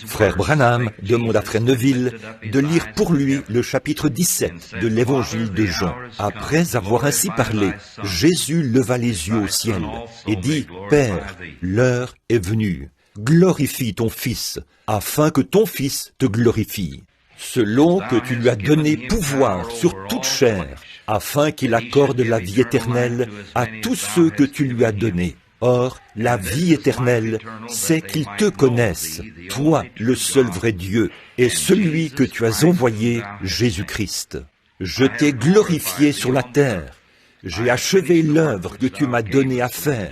Frère Branham demande à Frère Neville de lire pour lui le chapitre 17 de l'Évangile de Jean. Après avoir ainsi parlé, Jésus leva les yeux au ciel et dit, « Père, l'heure est venue. Glorifie ton Fils, afin que ton Fils te glorifie, selon que tu lui as donné pouvoir sur toute chair, afin qu'il accorde la vie éternelle à tous ceux que tu lui as donnés. Or, la vie éternelle, c'est qu'ils te connaissent, toi, le seul vrai Dieu, et celui que tu as envoyé, Jésus-Christ. Je t'ai glorifié sur la terre, j'ai achevé l'œuvre que tu m'as donnée à faire.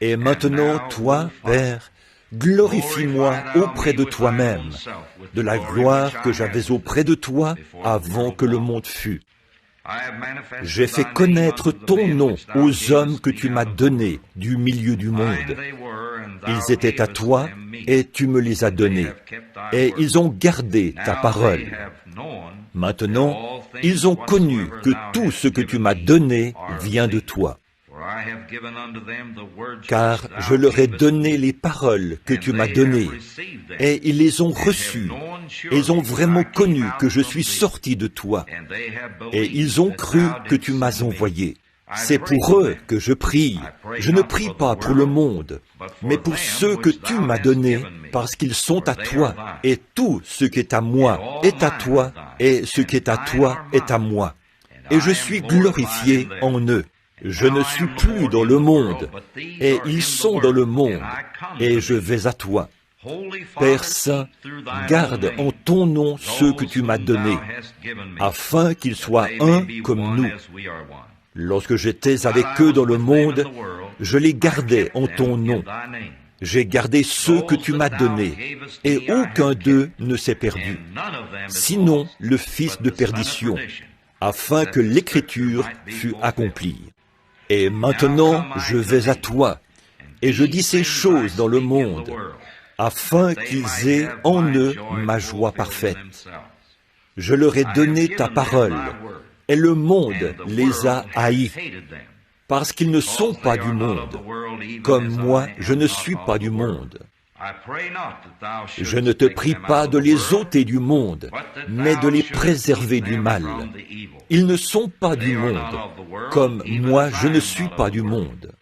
Et maintenant, toi, Père, glorifie-moi auprès de toi-même, de la gloire que j'avais auprès de toi avant que le monde fût. J'ai fait connaître ton nom aux hommes que tu m'as donnés du milieu du monde. Ils étaient à toi et tu me les as donnés, et ils ont gardé ta parole. Maintenant, ils ont connu que tout ce que tu m'as donné vient de toi. Car je leur ai donné les paroles que tu m'as données, et ils les ont reçues. Ils ont vraiment connu que je suis sorti de toi, et ils ont cru que tu m'as envoyé. C'est pour eux que je prie. Je ne prie pas pour le monde, mais pour ceux que tu m'as donnés, parce qu'ils sont à toi, et tout ce qui est à moi est à toi, et ce qui est à toi est à moi. Et je suis glorifié en eux. Je ne suis plus dans le monde, et ils sont dans le monde, et je vais à toi. Père Saint, garde en ton nom ceux que tu m'as donnés, afin qu'ils soient un comme nous. Lorsque j'étais avec eux dans le monde, je les gardais en ton nom. J'ai gardé ceux que tu m'as donnés, et aucun d'eux ne s'est perdu, sinon le fils de perdition, afin que l'Écriture fût accomplie. Et maintenant, je vais à toi, et je dis ces choses dans le monde, afin qu'ils aient en eux ma joie parfaite. Je leur ai donné ta parole, et le monde les a haïs, parce qu'ils ne sont pas du monde, comme moi je ne suis pas du monde. Je ne te prie pas de les ôter du monde, mais de les préserver du mal. Ils ne sont pas du monde, comme moi je ne suis pas du monde.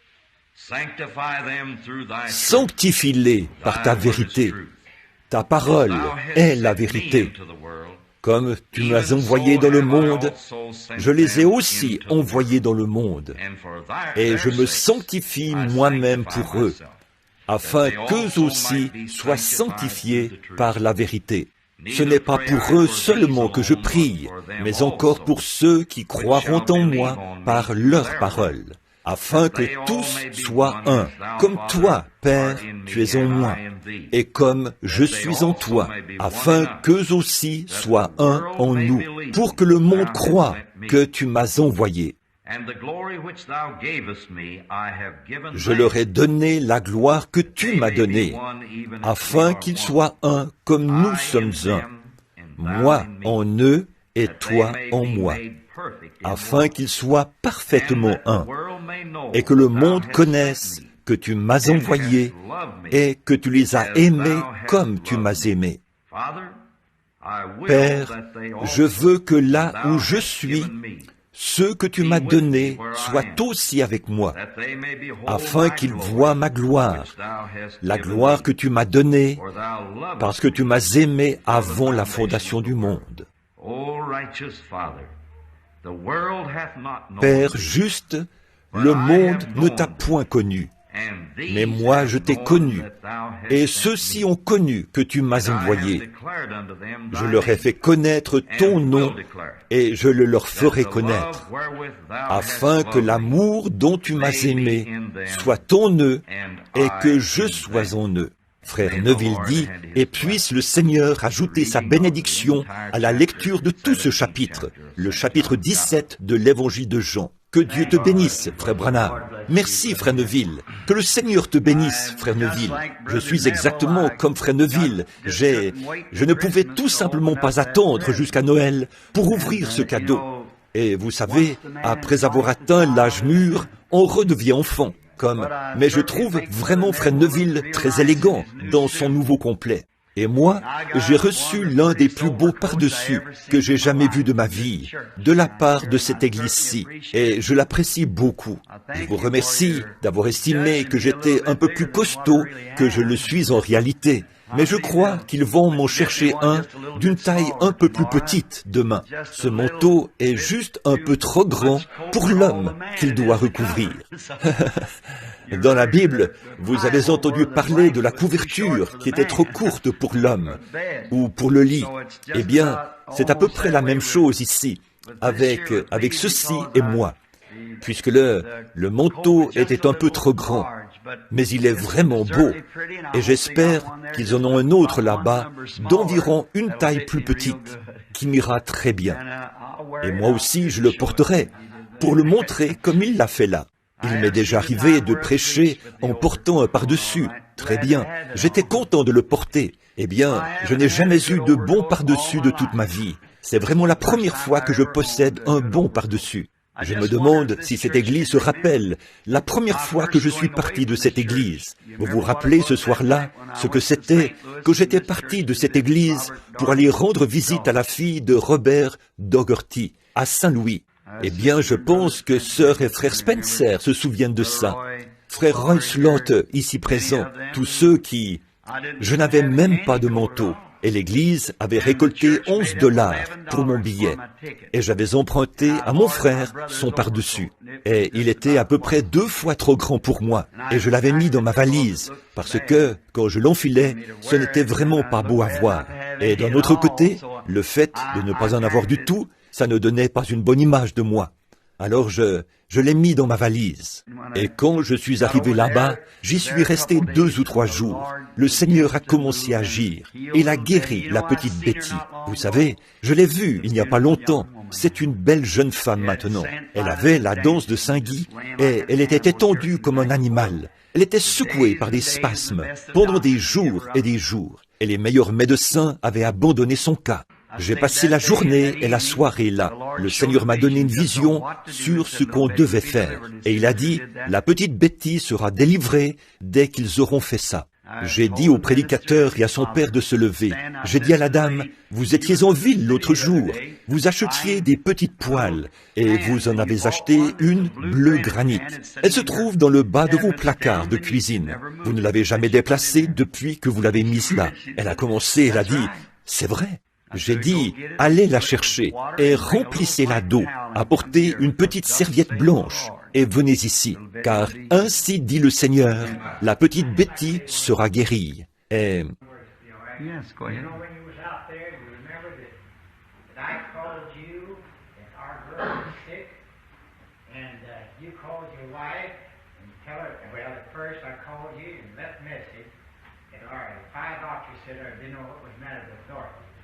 Sanctifie-les par ta vérité. Ta parole est la vérité. Comme tu m'as envoyé dans le monde, je les ai aussi envoyés dans le monde, et je me sanctifie moi-même pour eux, afin qu'eux aussi soient sanctifiés par la vérité. Ce n'est pas pour eux seulement que je prie, mais encore pour ceux qui croiront en moi par leur parole, afin que tous soient un, comme toi, Père, tu es en moi, et comme je suis en toi, afin qu'eux aussi soient un en nous, pour que le monde croie que tu m'as envoyé. Je leur ai donné la gloire que tu m'as donnée, afin qu'ils soient un comme nous sommes un, moi en eux et toi en moi, afin qu'ils soient parfaitement un, et que le monde connaisse que tu m'as envoyé et que tu les as aimés comme tu m'as aimé. Père, je veux que là où je suis, ceux que tu m'as donnés soient aussi avec moi, afin qu'ils voient ma gloire, la gloire que tu m'as donnée, parce que tu m'as aimé avant la fondation du monde. Père juste, le monde ne t'a point connu, mais moi je t'ai connu, et ceux-ci ont connu que tu m'as envoyé. Je leur ai fait connaître ton nom, et je le leur ferai connaître, afin que l'amour dont tu m'as aimé soit en eux, et que je sois en eux. Frère Neville dit, et puisse le Seigneur ajouter sa bénédiction à la lecture de tout ce chapitre, le chapitre 17 de l'Évangile de Jean. Que Dieu te bénisse, Frère Branham. Merci, Frère Neville. Que le Seigneur te bénisse, Frère Neville. Je suis exactement comme Frère Neville. Je ne pouvais tout simplement pas attendre jusqu'à Noël pour ouvrir ce cadeau. Et vous savez, après avoir atteint l'âge mûr, on redevient enfant. Mais je trouve vraiment Frère Neville très élégant dans son nouveau complet. Et moi, j'ai reçu l'un des plus beaux pardessus que j'ai jamais vu de ma vie, de la part de cette église-ci, et je l'apprécie beaucoup. Je vous remercie d'avoir estimé que j'étais un peu plus costaud que je le suis en réalité, mais je crois qu'ils vont m'en chercher un d'une taille un peu plus petite demain. Ce manteau est juste un peu trop grand pour l'homme qu'il doit recouvrir. Dans la Bible, vous avez entendu parler de la couverture qui était trop courte pour l'homme ou pour le lit. Eh bien, c'est à peu près la même chose ici, avec ceci et moi, puisque le manteau était un peu trop grand, mais il est vraiment beau, et j'espère qu'ils en ont un autre là-bas d'environ une taille plus petite, qui m'ira très bien. Et moi aussi, je le porterai, pour le montrer comme il l'a fait là. Il m'est déjà arrivé de prêcher en portant un pardessus. Très bien, j'étais content de le porter. Eh bien, je n'ai jamais eu de bon pardessus de toute ma vie. C'est vraiment la première fois que je possède un bon pardessus. Je me demande si cette église se rappelle la première fois que je suis parti de cette église. Vous vous rappelez ce soir-là ce que c'était que j'étais parti de cette église pour aller rendre visite à la fille de Robert Dougherty à Saint-Louis. Eh bien, je pense que sœur et frère Spencer se souviennent de ça. Frère Roy Slaughter, ici présent, tous ceux qui... Je n'avais même pas de manteau, et l'église avait récolté 11 $ pour mon billet. Et j'avais emprunté à mon frère son pardessus. Et il était à peu près 2 fois trop grand pour moi, et je l'avais mis dans ma valise, parce que, quand je l'enfilais, ce n'était vraiment pas beau à voir. Et d'un autre côté, le fait de ne pas en avoir du tout, ça ne donnait pas une bonne image de moi. Alors je l'ai mis dans ma valise. Et quand je suis arrivé là-bas, j'y suis resté 2 ou 3 jours. Le Seigneur a commencé à agir. Et il a guéri la petite Betty. Vous savez, je l'ai vue il n'y a pas longtemps. C'est une belle jeune femme maintenant. Elle avait la danse de Saint-Guy et elle était étendue comme un animal. Elle était secouée par des spasmes pendant des jours et des jours. Et les meilleurs médecins avaient abandonné son cas. J'ai passé la journée et la soirée là. Le Seigneur m'a donné une vision sur ce qu'on devait faire. Et il a dit, la petite Betty sera délivrée dès qu'ils auront fait ça. J'ai dit au prédicateur et à son père de se lever. J'ai dit à la dame, vous étiez en ville l'autre jour. Vous achetiez des petites poêles et vous en avez acheté une bleu granit. Elle se trouve dans le bas de vos placards de cuisine. Vous ne l'avez jamais déplacée depuis que vous l'avez mise là. Elle a commencé, elle a dit, c'est vrai. J'ai dit, allez la chercher et remplissez-la d'eau. Apportez une petite serviette blanche et venez ici, car ainsi dit le Seigneur, la petite Betty sera guérie. Et...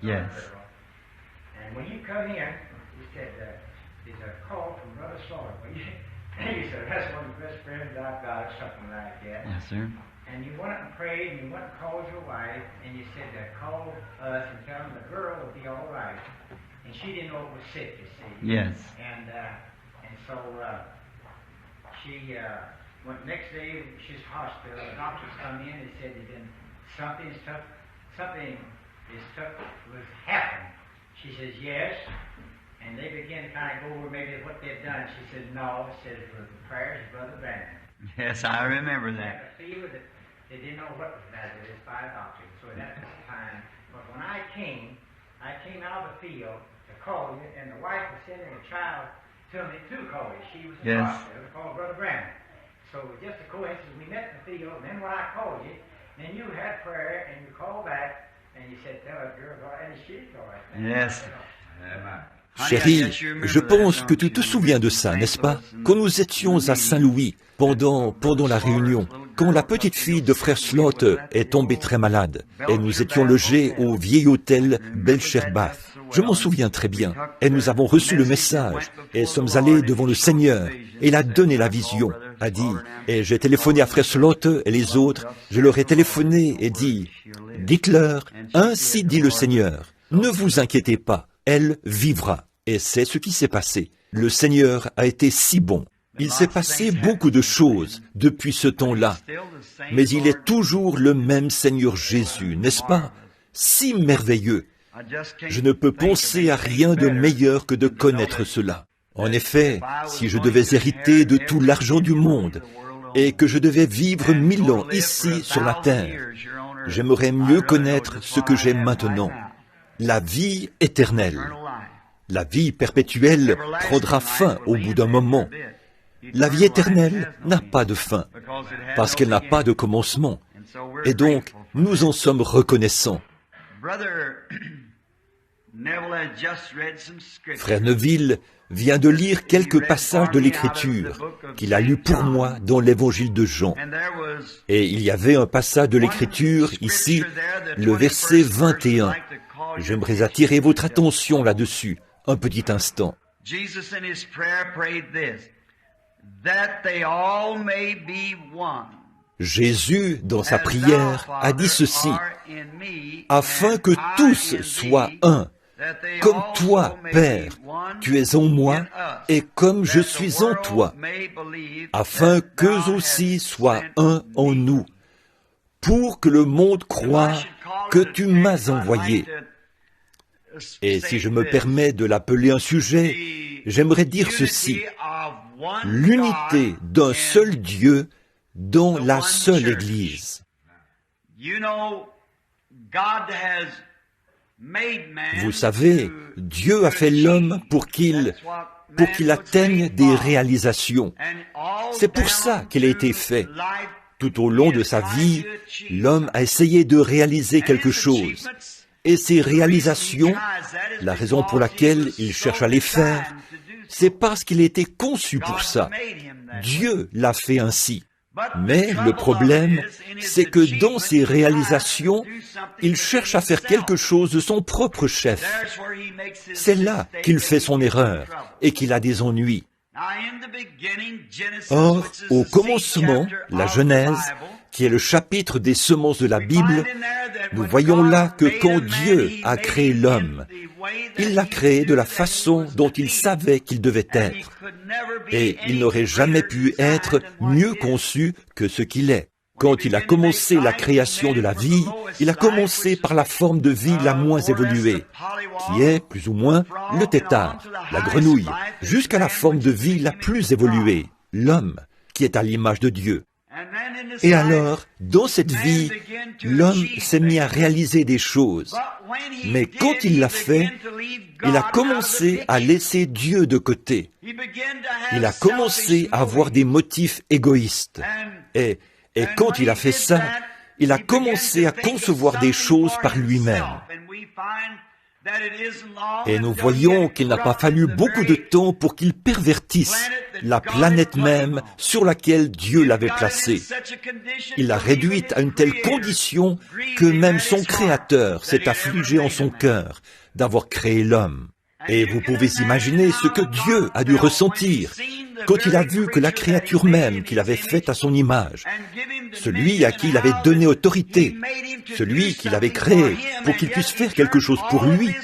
Yes. And when you come in, you said, there's a call from Brother Slaughter. You said, that's one of the best friends I've got, or something like that. Yes, sir. And you went and prayed, and you went and called your wife, and you said, call us and tell them the girl will be all right. And she didn't know it was sick, you see. Yes. And so she went next day, she's hospital. The doctors come in and said, something was happening. She says, yes. And they began to kind of go over maybe what they'd done. She said, no. She said, it was the prayers of Brother Brandon. Yes, I remember that. They didn't know what was the matter with his 5 doctors. So at that time, but when I came out of the field to call you, and the wife was sending a child to me to call you. She was in the hospital, called Brother Brandon. So it was just a coincidence. We met in the field, and then when I called you, then you had prayer, and you called back, and you said, tell that girl, and she told us. Yes. Chérie, je pense que tu te souviens de ça, n'est-ce pas? Quand nous étions à Saint-Louis, pendant la réunion, quand la petite fille de frère Slaughter est tombée très malade, et nous étions logés au vieil hôtel Belcherbath. Je m'en souviens très bien, et nous avons reçu le message, et sommes allés devant le Seigneur, et il a donné la vision, a dit, et j'ai téléphoné à frère Slaughter et les autres, je leur ai téléphoné et dit, dites-leur, ainsi dit le Seigneur, ne vous inquiétez pas, elle vivra. Et c'est ce qui s'est passé. Le Seigneur a été si bon. Il s'est passé beaucoup de choses depuis ce temps-là, mais il est toujours le même Seigneur Jésus, n'est-ce pas? Si merveilleux! Je ne peux penser à rien de meilleur que de connaître cela. En effet, si je devais hériter de tout l'argent du monde et que je devais vivre 1000 ans ici sur la terre, j'aimerais mieux connaître ce que j'ai maintenant, la vie éternelle. La vie perpétuelle prendra fin au bout d'un moment. La vie éternelle n'a pas de fin, parce qu'elle n'a pas de commencement. Et donc, nous en sommes reconnaissants. Frère Neville vient de lire quelques passages de l'Écriture qu'il a lus pour moi dans l'Évangile de Jean. Et il y avait un passage de l'Écriture, ici, le verset 21. J'aimerais attirer votre attention là-dessus, un petit instant. Jésus, dans sa prière, a dit ceci, « Afin que tous soient un, comme toi, Père, tu es en moi, et comme je suis en toi, afin qu'eux aussi soient un en nous, pour que le monde croie que tu m'as envoyé. » Et si je me permets de l'appeler un sujet, j'aimerais dire ceci, l'unité d'un seul Dieu dans la seule Église. Vous savez, Dieu a fait l'homme pour qu'il atteigne des réalisations. C'est pour ça qu'il a été fait. Tout au long de sa vie, l'homme a essayé de réaliser quelque chose. Et ces réalisations, la raison pour laquelle il cherche à les faire, c'est parce qu'il a été conçu pour ça. Dieu l'a fait ainsi. Mais le problème, c'est que dans ses réalisations, il cherche à faire quelque chose de son propre chef. C'est là qu'il fait son erreur et qu'il a des ennuis. Or, au commencement, la Genèse, qui est le chapitre des semences de la Bible, nous voyons là que quand Dieu a créé l'homme, il l'a créé de la façon dont il savait qu'il devait être. Et il n'aurait jamais pu être mieux conçu que ce qu'il est. Quand il a commencé la création de la vie, il a commencé par la forme de vie la moins évoluée, qui est, plus ou moins, le tétard, la grenouille, jusqu'à la forme de vie la plus évoluée, l'homme, qui est à l'image de Dieu. Et alors, dans cette vie, l'homme s'est mis à réaliser des choses. Mais quand il l'a fait, il a commencé à laisser Dieu de côté. Il a commencé à avoir des motifs égoïstes. Et quand il a fait ça, il a commencé à concevoir des choses par lui-même. Et nous voyons qu'il n'a pas fallu beaucoup de temps pour qu'il pervertisse la planète même sur laquelle Dieu l'avait placée. Il l'a réduite à une telle condition que même son Créateur s'est affligé en son cœur d'avoir créé l'homme. Et vous pouvez imaginer ce que Dieu a dû ressentir quand il a vu que la créature même qu'il avait faite à son image, celui à qui il avait donné autorité, celui qu'il avait créé pour qu'il puisse faire quelque chose pour lui,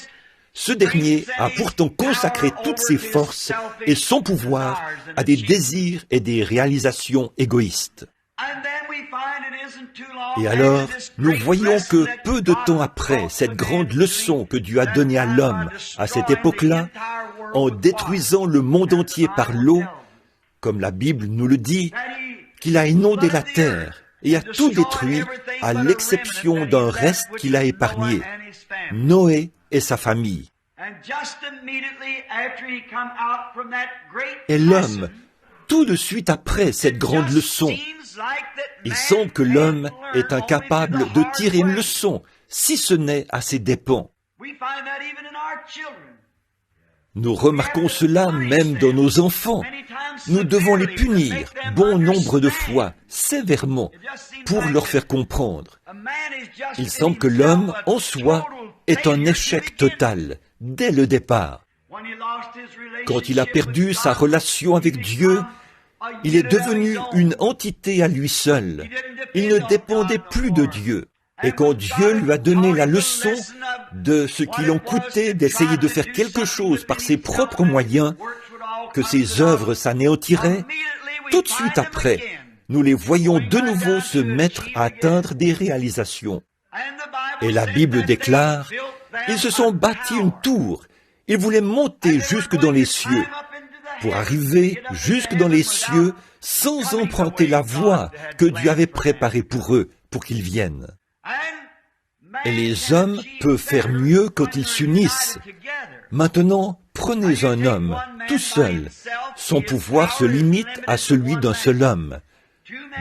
ce dernier a pourtant consacré toutes ses forces et son pouvoir à des désirs et des réalisations égoïstes. Et alors, nous voyons que peu de temps après cette grande leçon que Dieu a donnée à l'homme à cette époque-là, en détruisant le monde entier par l'eau, comme la Bible nous le dit, qu'il a inondé la terre et a tout détruit à l'exception d'un reste qu'il a épargné, Noé et sa famille. Et l'homme, tout de suite après cette grande leçon, il semble que l'homme est incapable de tirer une leçon, si ce n'est à ses dépens. Nous remarquons cela même dans nos enfants. Nous devons les punir bon nombre de fois, sévèrement, pour leur faire comprendre. Il semble que l'homme, en soi, est un échec total, dès le départ. Quand il a perdu sa relation avec Dieu, il est devenu une entité à lui seul. Il ne dépendait plus de Dieu. Et quand Dieu lui a donné la leçon de ce qu'il en coûtait d'essayer de faire quelque chose par ses propres moyens, que ses œuvres s'anéantiraient, tout de suite après, nous les voyons de nouveau se mettre à atteindre des réalisations. Et la Bible déclare, ils se sont bâtis une tour, ils voulaient monter jusque dans les cieux, pour arriver jusque dans les cieux sans emprunter la voie que Dieu avait préparée pour eux, pour qu'ils viennent. Et les hommes peuvent faire mieux quand ils s'unissent. Maintenant, prenez un homme, tout seul. Son pouvoir se limite à celui d'un seul homme.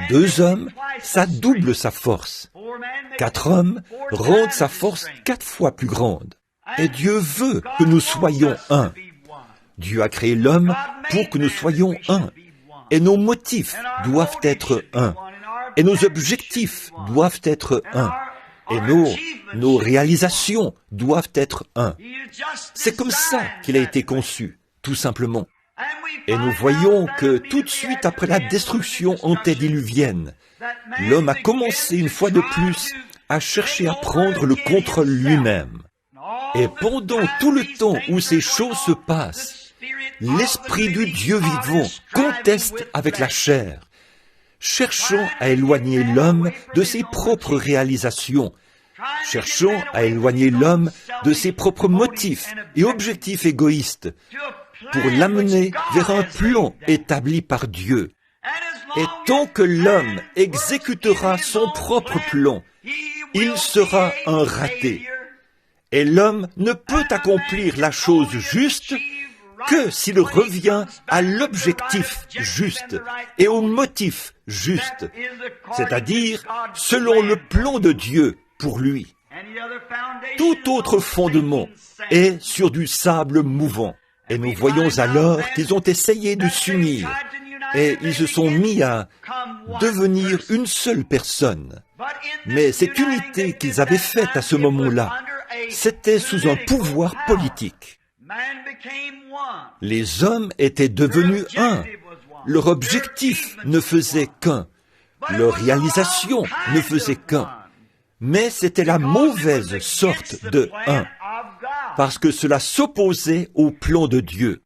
2 hommes, ça double sa force. 4 hommes rendent sa force 4 fois plus grande. Et Dieu veut que nous soyons un. Dieu a créé l'homme pour que nous soyons un. Et nos motifs doivent être un. Et nos objectifs doivent être un. Et nos réalisations doivent être un. C'est comme ça qu'il a été conçu, tout simplement. Et nous voyons que tout de suite après la destruction antédiluvienne, l'homme a commencé une fois de plus à chercher à prendre le contrôle lui-même. Et pendant tout le temps où ces choses se passent, l'Esprit du Dieu vivant conteste avec la chair, cherchant à éloigner l'homme de ses propres réalisations, cherchant à éloigner l'homme de ses propres motifs et objectifs égoïstes, pour l'amener vers un plan établi par Dieu. Et tant que l'homme exécutera son propre plan, il sera un raté. Et l'homme ne peut accomplir la chose juste que s'il revient à l'objectif juste et au motif juste, c'est-à-dire selon le plan de Dieu pour lui. Tout autre fondement est sur du sable mouvant. Et nous voyons alors qu'ils ont essayé de s'unir et ils se sont mis à devenir une seule personne. Mais cette unité qu'ils avaient faite à ce moment-là, c'était sous un pouvoir politique. Les hommes étaient devenus un. Leur objectif ne faisait qu'un. Leur réalisation ne faisait qu'un. Mais c'était la mauvaise sorte de un, parce que cela s'opposait au plan de Dieu.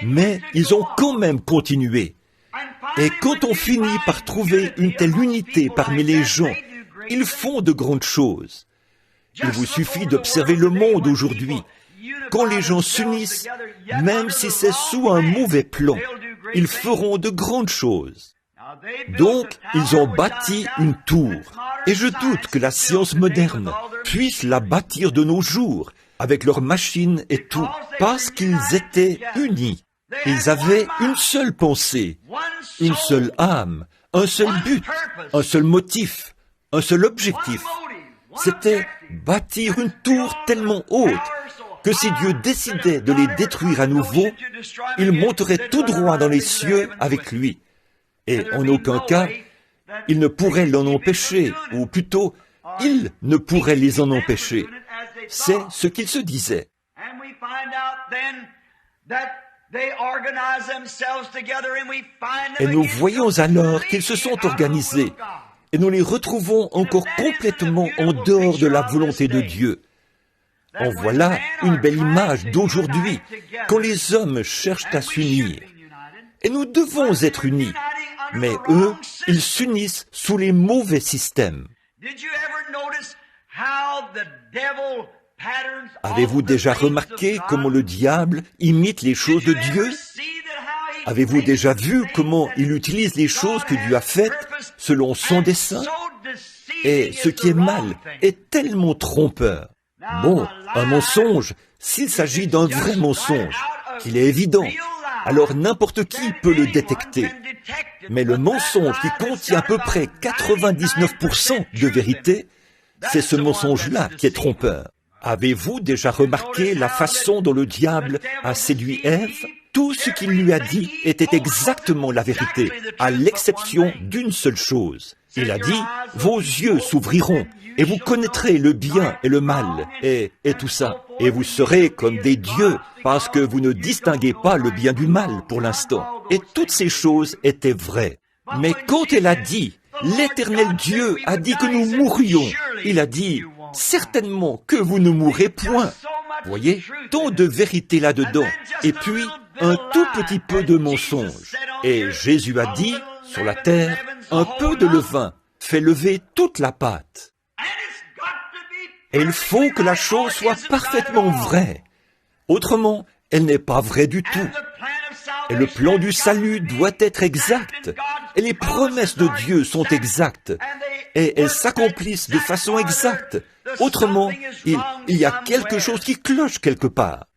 Mais ils ont quand même continué. Et quand on finit par trouver une telle unité parmi les gens, ils font de grandes choses. Il vous suffit d'observer le monde aujourd'hui. Quand les gens s'unissent, même si c'est sous un mauvais plan, ils feront de grandes choses. Donc, ils ont bâti une tour. Et je doute que la science moderne puisse la bâtir de nos jours, avec leurs machines et tout, parce qu'ils étaient unis. Ils avaient une seule pensée, une seule âme, un seul but, un seul motif, un seul objectif. C'était bâtir une tour tellement haute que si Dieu décidait de les détruire à nouveau, ils monteraient tout droit dans les cieux avec lui. Et en aucun cas, il ne pourrait l'en empêcher, ou plutôt, il ne pourrait les en empêcher. C'est ce qu'ils se disaient. Et nous voyons alors qu'ils se sont organisés, et nous les retrouvons encore complètement en dehors de la volonté de Dieu. En voilà une belle image d'aujourd'hui, quand les hommes cherchent à s'unir. Et nous devons être unis, mais eux, ils s'unissent sous les mauvais systèmes. Avez-vous déjà remarqué comment le diable imite les choses de Dieu? Avez-vous déjà vu comment il utilise les choses que Dieu a faites selon son dessein? Et ce qui est mal est tellement trompeur. Bon, un mensonge, s'il s'agit d'un vrai mensonge, qu'il est évident, alors n'importe qui peut le détecter. Mais le mensonge qui contient à peu près 99% de vérité, c'est ce mensonge-là qui est trompeur. Avez-vous déjà remarqué la façon dont le diable a séduit Ève? Tout ce qu'il lui a dit était exactement la vérité, à l'exception d'une seule chose. Il a dit, « Vos yeux s'ouvriront, et vous connaîtrez le bien et le mal, et tout ça. Et vous serez comme des dieux, parce que vous ne distinguez pas le bien du mal pour l'instant. » Et toutes ces choses étaient vraies. Mais quand elle a dit, « L'Éternel Dieu a dit que nous mourrions », il a dit, « Certainement que vous ne mourrez point. » Voyez, tant de vérité là-dedans. Et puis, un tout petit peu de mensonge. Et Jésus a dit, sur la terre, un peu de levain fait lever toute la pâte. Et il faut que la chose soit parfaitement vraie. Autrement, elle n'est pas vraie du tout. Et le plan du salut doit être exact. Et les promesses de Dieu sont exactes. Et elles s'accomplissent de façon exacte. Autrement, il y a quelque chose qui cloche quelque part.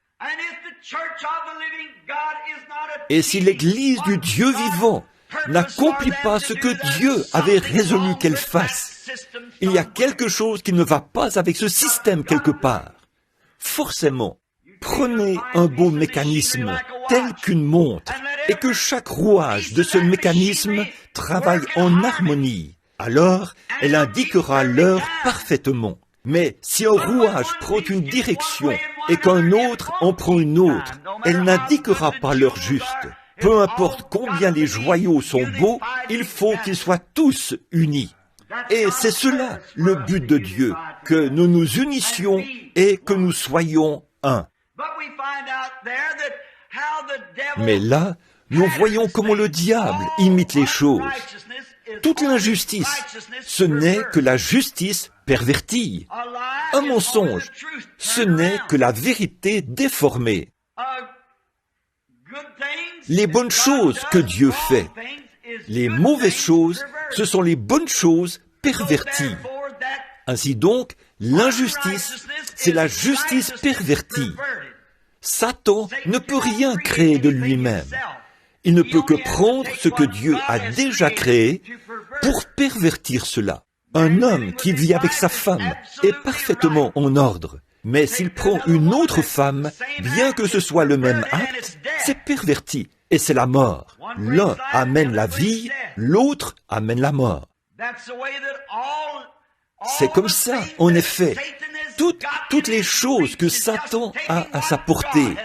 Et si l'Église du Dieu vivant n'accomplit pas ce que Dieu avait résolu qu'elle fasse, il y a quelque chose qui ne va pas avec ce système quelque part. Forcément, prenez un beau mécanisme tel qu'une montre et que chaque rouage de ce mécanisme travaille en harmonie. Alors, elle indiquera l'heure parfaitement. Mais si un rouage prend une direction et qu'un autre en prend une autre, elle n'indiquera pas l'heure juste. Peu importe combien les joyaux sont beaux, il faut qu'ils soient tous unis. Et c'est cela le but de Dieu, que nous nous unissions et que nous soyons un. Mais là, nous voyons comment le diable imite les choses. Toute l'injustice, ce n'est que la justice pervertie. Un mensonge, ce n'est que la vérité déformée. Les bonnes choses que Dieu fait, les mauvaises choses, ce sont les bonnes choses perverties. Ainsi donc, l'injustice, c'est la justice pervertie. Satan ne peut rien créer de lui-même. Il ne peut que prendre ce que Dieu a déjà créé pour pervertir cela. Un homme qui vit avec sa femme est parfaitement en ordre. Mais s'il prend une autre femme, bien que ce soit le même acte, c'est perverti et c'est la mort. L'un amène la vie, l'autre amène la mort. C'est comme ça, en effet. Toutes les choses que Satan a à sa portée,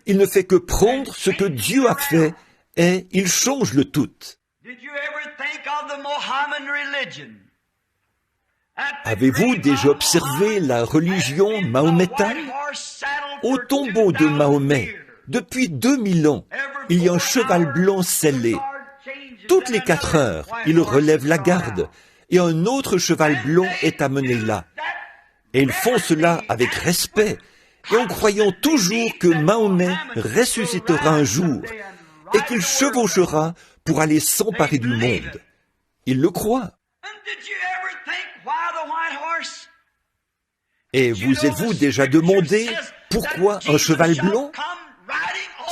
il ne fait que prendre ce que Dieu a fait et il change le tout. Avez-vous déjà observé la religion mahométane? Au tombeau de Mahomet, depuis 2000 ans, il y a un cheval blanc scellé. Toutes les 4 heures, il relève la garde et un autre cheval blanc est amené là. Et ils font cela avec respect et en croyant toujours que Mahomet ressuscitera un jour et qu'il chevauchera pour aller s'emparer du monde. Ils le croient. Et vous êtes-vous déjà demandé pourquoi un cheval blanc?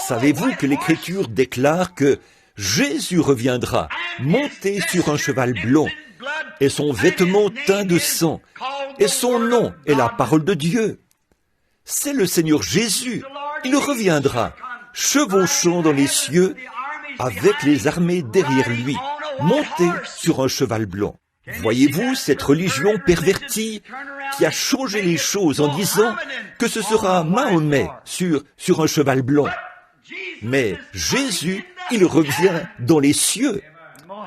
Savez-vous que l'Écriture déclare que Jésus reviendra monté sur un cheval blanc et son vêtement teint de sang et son nom est la parole de Dieu? C'est le Seigneur Jésus. Il reviendra chevauchant dans les cieux avec les armées derrière lui, monté sur un cheval blanc. Voyez-vous cette religion pervertie qui a changé les choses en disant que ce sera Mahomet sur un cheval blanc. Mais Jésus, il revient dans les cieux.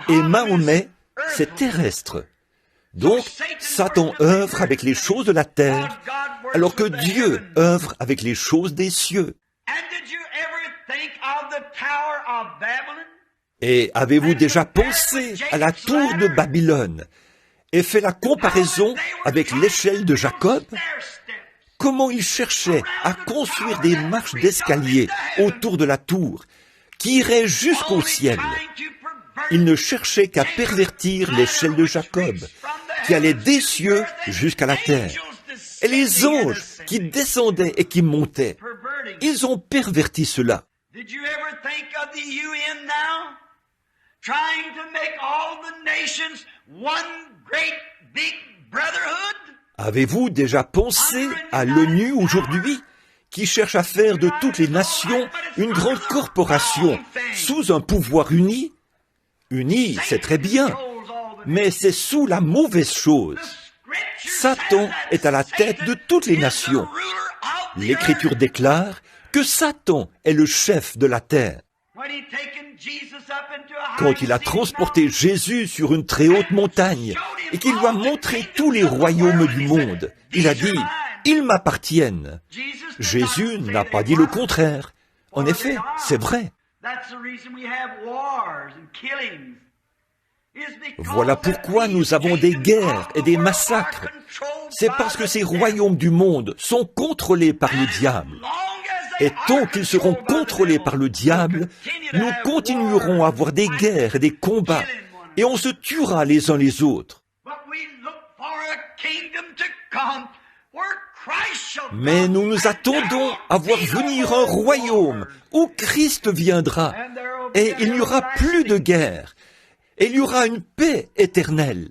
Et Mahomet, c'est terrestre. Donc, Satan œuvre avec les choses de la terre, alors que Dieu œuvre avec les choses des cieux. Et avez-vous déjà pensé à la tour de Babylone et fait la comparaison avec l'échelle de Jacob? Comment il cherchait à construire des marches d'escalier autour de la tour qui iraient jusqu'au ciel. Il ne cherchait qu'à pervertir l'échelle de Jacob, qui allait des cieux jusqu'à la terre. Et les anges qui descendaient et qui montaient, ils ont perverti cela. Avez-vous déjà pensé à l'ONU aujourd'hui, qui cherche à faire de toutes les nations une grande corporation sous un pouvoir uni? Uni, c'est très bien, mais c'est sous la mauvaise chose. Satan est à la tête de toutes les nations. L'Écriture déclare que Satan est le chef de la terre. Quand il a transporté Jésus sur une très haute montagne et qu'il lui a montré tous les royaumes du monde, il a dit « Ils m'appartiennent ». Jésus n'a pas dit le contraire. En effet, c'est vrai. Voilà pourquoi nous avons des guerres et des massacres. C'est parce que ces royaumes du monde sont contrôlés par le diable. Et tant qu'ils seront contrôlés par le diable, nous continuerons à avoir des guerres et des combats, et on se tuera les uns les autres. Mais nous nous attendons à voir venir un royaume où Christ viendra, et il n'y aura plus de guerre, et il y aura une paix éternelle.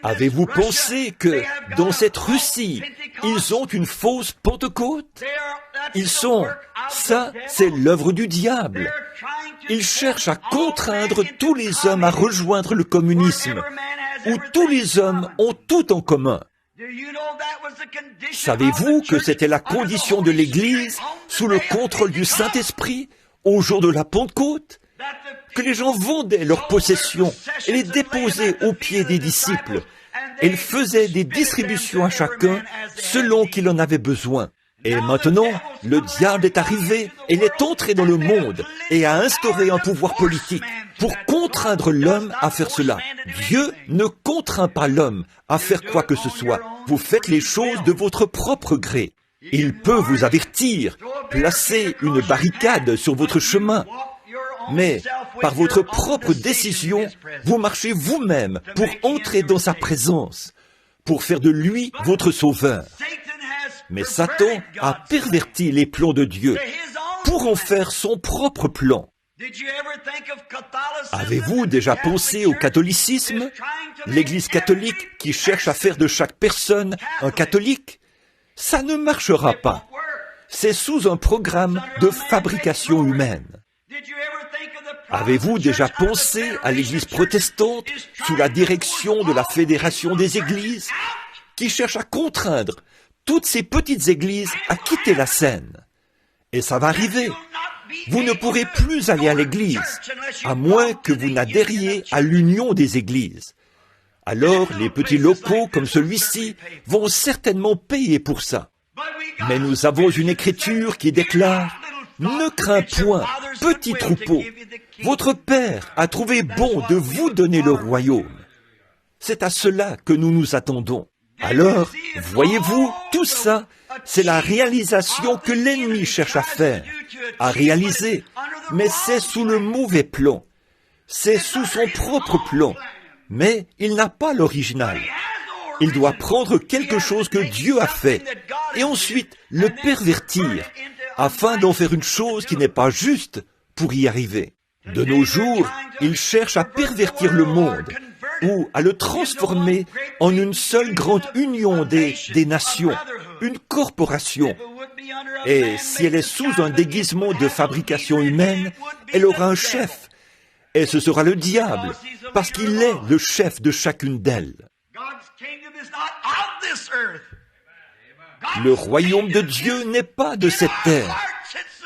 Avez-vous pensé que dans cette Russie, ils ont une fausse Pentecôte? Ça, c'est l'œuvre du diable. Ils cherchent à contraindre tous les hommes à rejoindre le communisme, où tous les hommes ont tout en commun. Savez-vous que c'était la condition de l'Église sous le contrôle du Saint-Esprit au jour de la Pentecôte? Que les gens vendaient leurs possessions et les déposaient aux pieds des disciples. Et ils faisaient des distributions à chacun selon qu'il en avait besoin. Et maintenant, le diable est arrivé et il est entré dans le monde et a instauré un pouvoir politique pour contraindre l'homme à faire cela. Dieu ne contraint pas l'homme à faire quoi que ce soit. Vous faites les choses de votre propre gré. Il peut vous avertir, placer une barricade sur votre chemin. Mais, par votre propre décision, vous marchez vous-même pour entrer dans sa présence, pour faire de lui votre sauveur. Mais Satan a perverti les plans de Dieu pour en faire son propre plan. Avez-vous déjà pensé au catholicisme, l'Église catholique qui cherche à faire de chaque personne un catholique? Ça ne marchera pas. C'est sous un programme de fabrication humaine. Avez-vous déjà pensé à l'Église protestante sous la direction de la Fédération des Églises qui cherche à contraindre toutes ces petites églises à quitter la scène? Et ça va arriver. Vous ne pourrez plus aller à l'église, à moins que vous n'adhériez à l'union des églises. Alors, les petits locaux comme celui-ci vont certainement payer pour ça. Mais nous avons une écriture qui déclare « Ne crains point, petit troupeau, votre Père a trouvé bon de vous donner le royaume. » C'est à cela que nous nous attendons. Alors, voyez-vous, tout ça, c'est la réalisation que l'ennemi cherche à faire, à réaliser, mais c'est sous le mauvais plan. C'est sous son propre plan, mais il n'a pas l'original. Il doit prendre quelque chose que Dieu a fait et ensuite le pervertir, afin d'en faire une chose qui n'est pas juste pour y arriver. De nos jours, il cherche à pervertir le monde, ou à le transformer en une seule grande union des nations, une corporation. Et si elle est sous un déguisement de fabrication humaine, elle aura un chef, et ce sera le diable, parce qu'il est le chef de chacune d'elles. Le royaume de Dieu n'est pas de cette terre.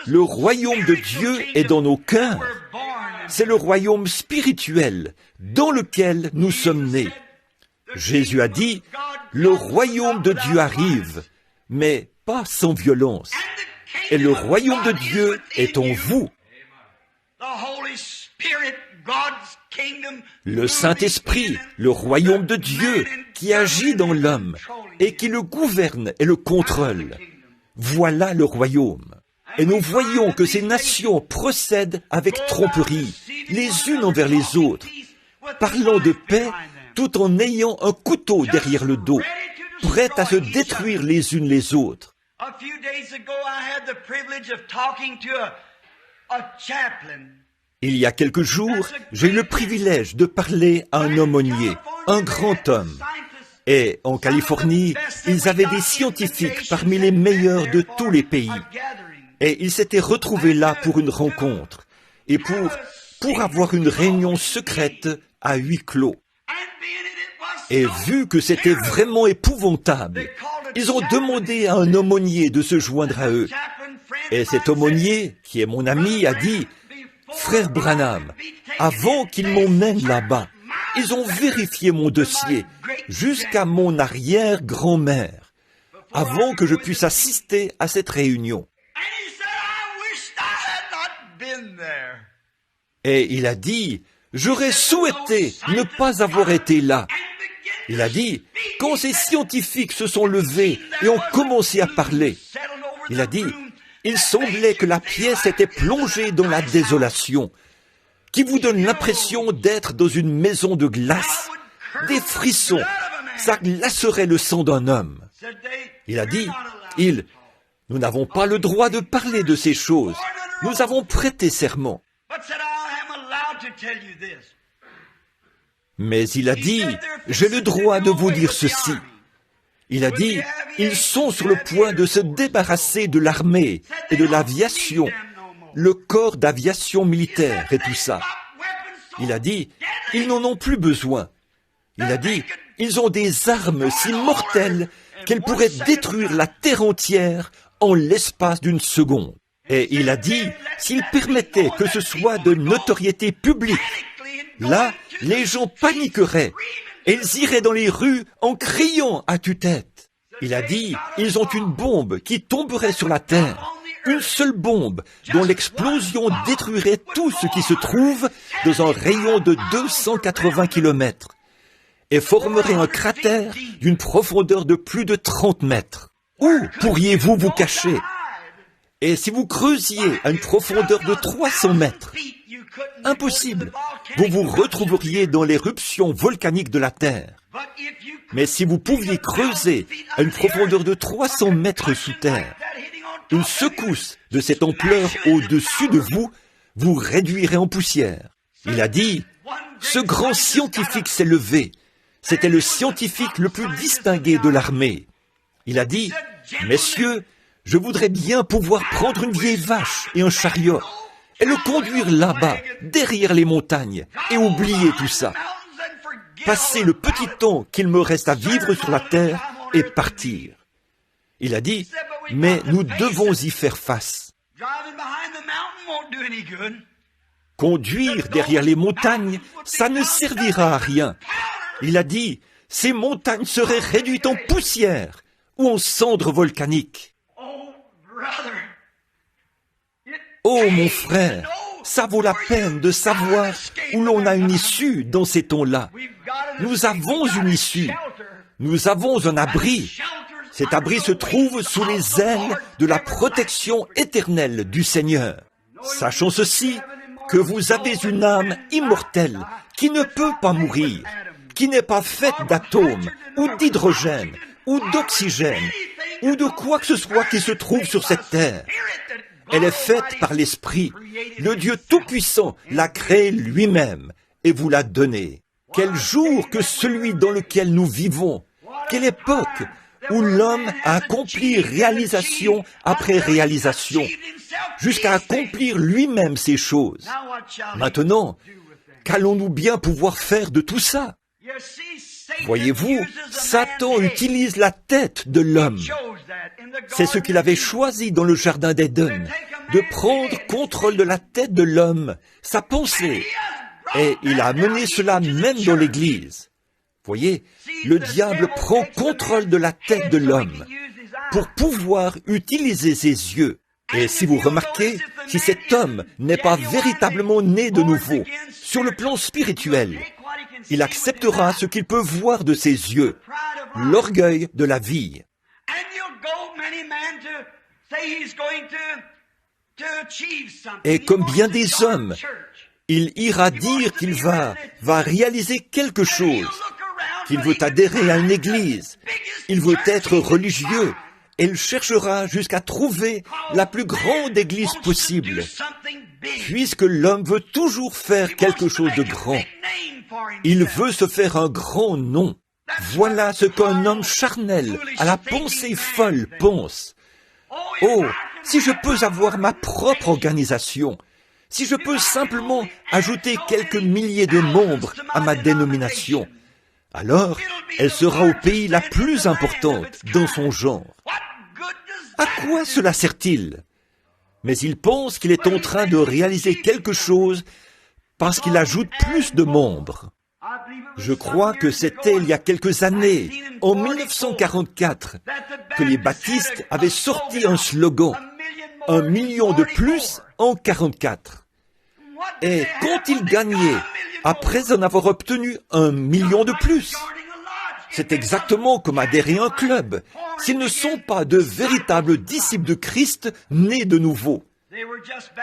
Le royaume de Dieu est dans nos cœurs. C'est le royaume spirituel dans lequel nous sommes nés. Jésus a dit, le royaume de Dieu arrive, mais pas sans violence. Et le royaume de Dieu est en vous. Le Saint-Esprit, le royaume de Dieu, qui agit dans l'homme et qui le gouverne et le contrôle. Voilà le royaume. Et nous voyons que ces nations procèdent avec tromperie, les unes envers les autres, parlant de paix tout en ayant un couteau derrière le dos, prêtes à se détruire les unes les autres. Il y a quelques jours, j'ai eu le privilège de parler à un aumônier, un grand homme. Et en Californie, ils avaient des scientifiques parmi les meilleurs de tous les pays. Et ils s'étaient retrouvés là pour une rencontre et pour avoir une réunion secrète à huis clos. Et vu que c'était vraiment épouvantable, ils ont demandé à un aumônier de se joindre à eux. Et cet aumônier, qui est mon ami, a dit, « Frère Branham, avant qu'ils m'emmènent là-bas, ils ont vérifié mon dossier jusqu'à mon arrière-grand-mère, avant que je puisse assister à cette réunion. been there. Et il a dit, j'aurais souhaité ne pas avoir été là. Il a dit, quand ces scientifiques se sont levés et ont commencé à parler, il a dit, il semblait que la pièce était plongée dans la désolation, qui vous donne l'impression d'être dans une maison de glace, des frissons, ça glacerait le sang d'un homme. Il a dit, nous n'avons pas le droit de parler de ces choses, nous avons prêté serment. Mais il a dit, j'ai le droit de vous dire ceci. Il a dit, ils sont sur le point de se débarrasser de l'armée et de l'aviation, le corps d'aviation militaire et tout ça. Il a dit, ils n'en ont plus besoin. Il a dit, ils ont des armes si mortelles qu'elles pourraient détruire la terre entière en l'espace d'une seconde. Et il a dit, s'ils permettaient que ce soit de notoriété publique, là, les gens paniqueraient et ils iraient dans les rues en criant à tue-tête. Il a dit, ils ont une bombe qui tomberait sur la terre, une seule bombe dont l'explosion détruirait tout ce qui se trouve dans un rayon de 280 km et formerait un cratère d'une profondeur de plus de 30 mètres. Où pourriez-vous vous cacher? Et si vous creusiez à une profondeur de 300 mètres, impossible, vous vous retrouveriez dans l'éruption volcanique de la Terre. Mais si vous pouviez creuser à une profondeur de 300 mètres sous terre, une secousse de cette ampleur au-dessus de vous, vous réduirait en poussière. Il a dit, ce grand scientifique s'est levé. C'était le scientifique le plus distingué de l'armée. Il a dit, messieurs, je voudrais bien pouvoir prendre une vieille vache et un chariot et le conduire là-bas, derrière les montagnes, et oublier tout ça. Passer le petit temps qu'il me reste à vivre sur la terre et partir. Il a dit, mais nous devons y faire face. Conduire derrière les montagnes, ça ne servira à rien. Il a dit, ces montagnes seraient réduites en poussière ou en cendres volcaniques. Oh mon frère, ça vaut la peine de savoir où l'on a une issue dans ces temps-là. Nous avons une issue. Nous avons un abri. Cet abri se trouve sous les ailes de la protection éternelle du Seigneur. Sachons ceci, que vous avez une âme immortelle qui ne peut pas mourir, qui n'est pas faite d'atomes ou d'hydrogène ou d'oxygène ou de quoi que ce soit qui se trouve sur cette terre. Elle est faite par l'Esprit. Le Dieu Tout-Puissant l'a créée lui-même et vous l'a donnée. Quel jour que celui dans lequel nous vivons. Quelle époque où l'homme a accompli réalisation après réalisation, jusqu'à accomplir lui-même ces choses. Maintenant, qu'allons-nous bien pouvoir faire de tout ça? Voyez-vous, Satan utilise la tête de l'homme. C'est ce qu'il avait choisi dans le jardin d'Éden, de prendre contrôle de la tête de l'homme, sa pensée. Et il a amené cela même dans l'Église. Voyez, le diable prend contrôle de la tête de l'homme pour pouvoir utiliser ses yeux. Et si vous remarquez, si cet homme n'est pas véritablement né de nouveau, sur le plan spirituel, il acceptera ce qu'il peut voir de ses yeux, l'orgueil de la vie. Et comme bien des hommes, il ira dire qu'il va réaliser quelque chose, qu'il veut adhérer à une église, il veut être religieux, et il cherchera jusqu'à trouver la plus grande église possible, puisque l'homme veut toujours faire quelque chose de grand. Il veut se faire un grand nom. Voilà ce qu'un homme charnel, à la pensée folle, pense. Oh, si je peux avoir ma propre organisation, si je peux simplement ajouter quelques milliers de membres à ma dénomination, alors elle sera au pays la plus importante dans son genre. À quoi cela sert-il? Mais il pense qu'il est en train de réaliser quelque chose parce qu'il ajoute plus de membres. Je crois que c'était il y a quelques années, en 1944, que les baptistes avaient sorti un slogan. 1 million de plus en 44. Et quand il gagnait, après en avoir obtenu 1 million de plus, c'est exactement comme adhérer à un club. S'ils ne sont pas de véritables disciples de Christ nés de nouveau,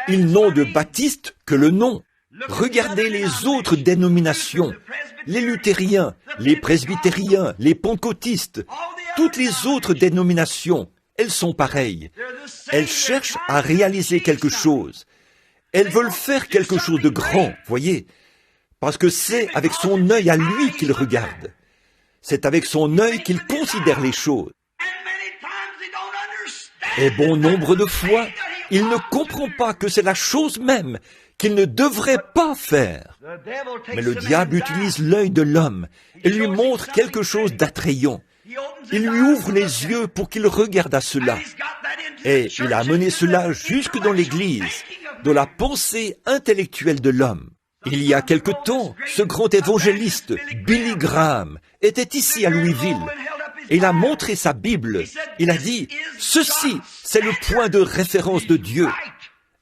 ils n'ont de baptiste que le nom. Regardez les autres dénominations, les luthériens, les presbytériens, les pentecôtistes, toutes les autres dénominations, elles sont pareilles. Elles cherchent à réaliser quelque chose. Elles veulent faire quelque chose de grand, voyez, parce que c'est avec son œil à lui qu'il regarde. C'est avec son œil qu'il considère les choses. Et bon nombre de fois, il ne comprend pas que c'est la chose même qu'il ne devrait pas faire. Mais le diable utilise l'œil de l'homme et lui montre quelque chose d'attrayant. Il lui ouvre les yeux pour qu'il regarde à cela. Et il a amené cela jusque dans l'Église, dans la pensée intellectuelle de l'homme. Il y a quelque temps, ce grand évangéliste, Billy Graham, était ici à Louisville. Et il a montré sa Bible. Il a dit, ceci, c'est le point de référence de Dieu.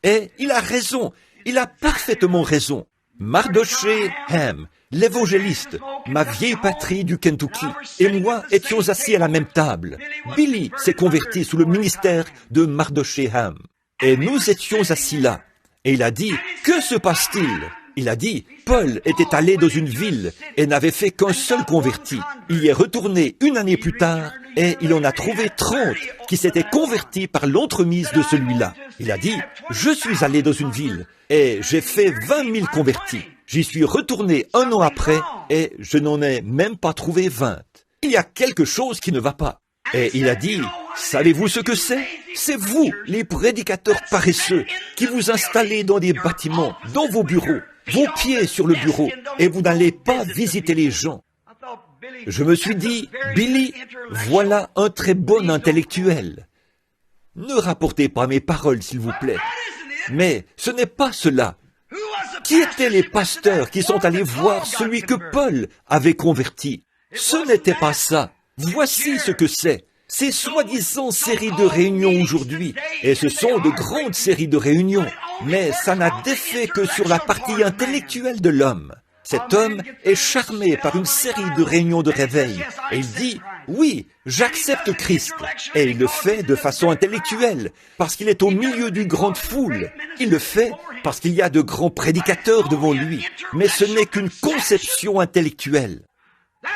Et il a raison. Il a parfaitement raison. Mardoché Ham, l'évangéliste, ma vieille patrie du Kentucky, et moi étions assis à la même table. Billy s'est converti sous le ministère de Mardoché Ham. Et nous étions assis là. Et il a dit, que se passe-t-il? Il a dit, Paul était allé dans une ville et n'avait fait qu'un seul converti. Il y est retourné 1 année plus tard et il en a trouvé 30 qui s'étaient convertis par l'entremise de celui-là. Il a dit, je suis allé dans une ville et j'ai fait 20 000 convertis. J'y suis retourné 1 an après et je n'en ai même pas trouvé 20. Il y a quelque chose qui ne va pas. Et il a dit, savez-vous ce que c'est? C'est vous, les prédicateurs paresseux, qui vous installez dans des bâtiments, dans vos bureaux, vos pieds sur le bureau, et vous n'allez pas visiter les gens. Je me suis dit, Billy, voilà un très bon intellectuel. Ne rapportez pas mes paroles, s'il vous plaît. Mais ce n'est pas cela. Qui étaient les pasteurs qui sont allés voir celui que Paul avait converti? Ce n'était pas ça. Voici ce que c'est. Ces soi-disant séries de réunions aujourd'hui, et ce sont de grandes séries de réunions, mais ça n'a d'effet que sur la partie intellectuelle de l'homme. Cet homme est charmé par une série de réunions de réveil, et il dit, oui, j'accepte Christ, et il le fait de façon intellectuelle, parce qu'il est au milieu d'une grande foule. Il le fait parce qu'il y a de grands prédicateurs devant lui, mais ce n'est qu'une conception intellectuelle.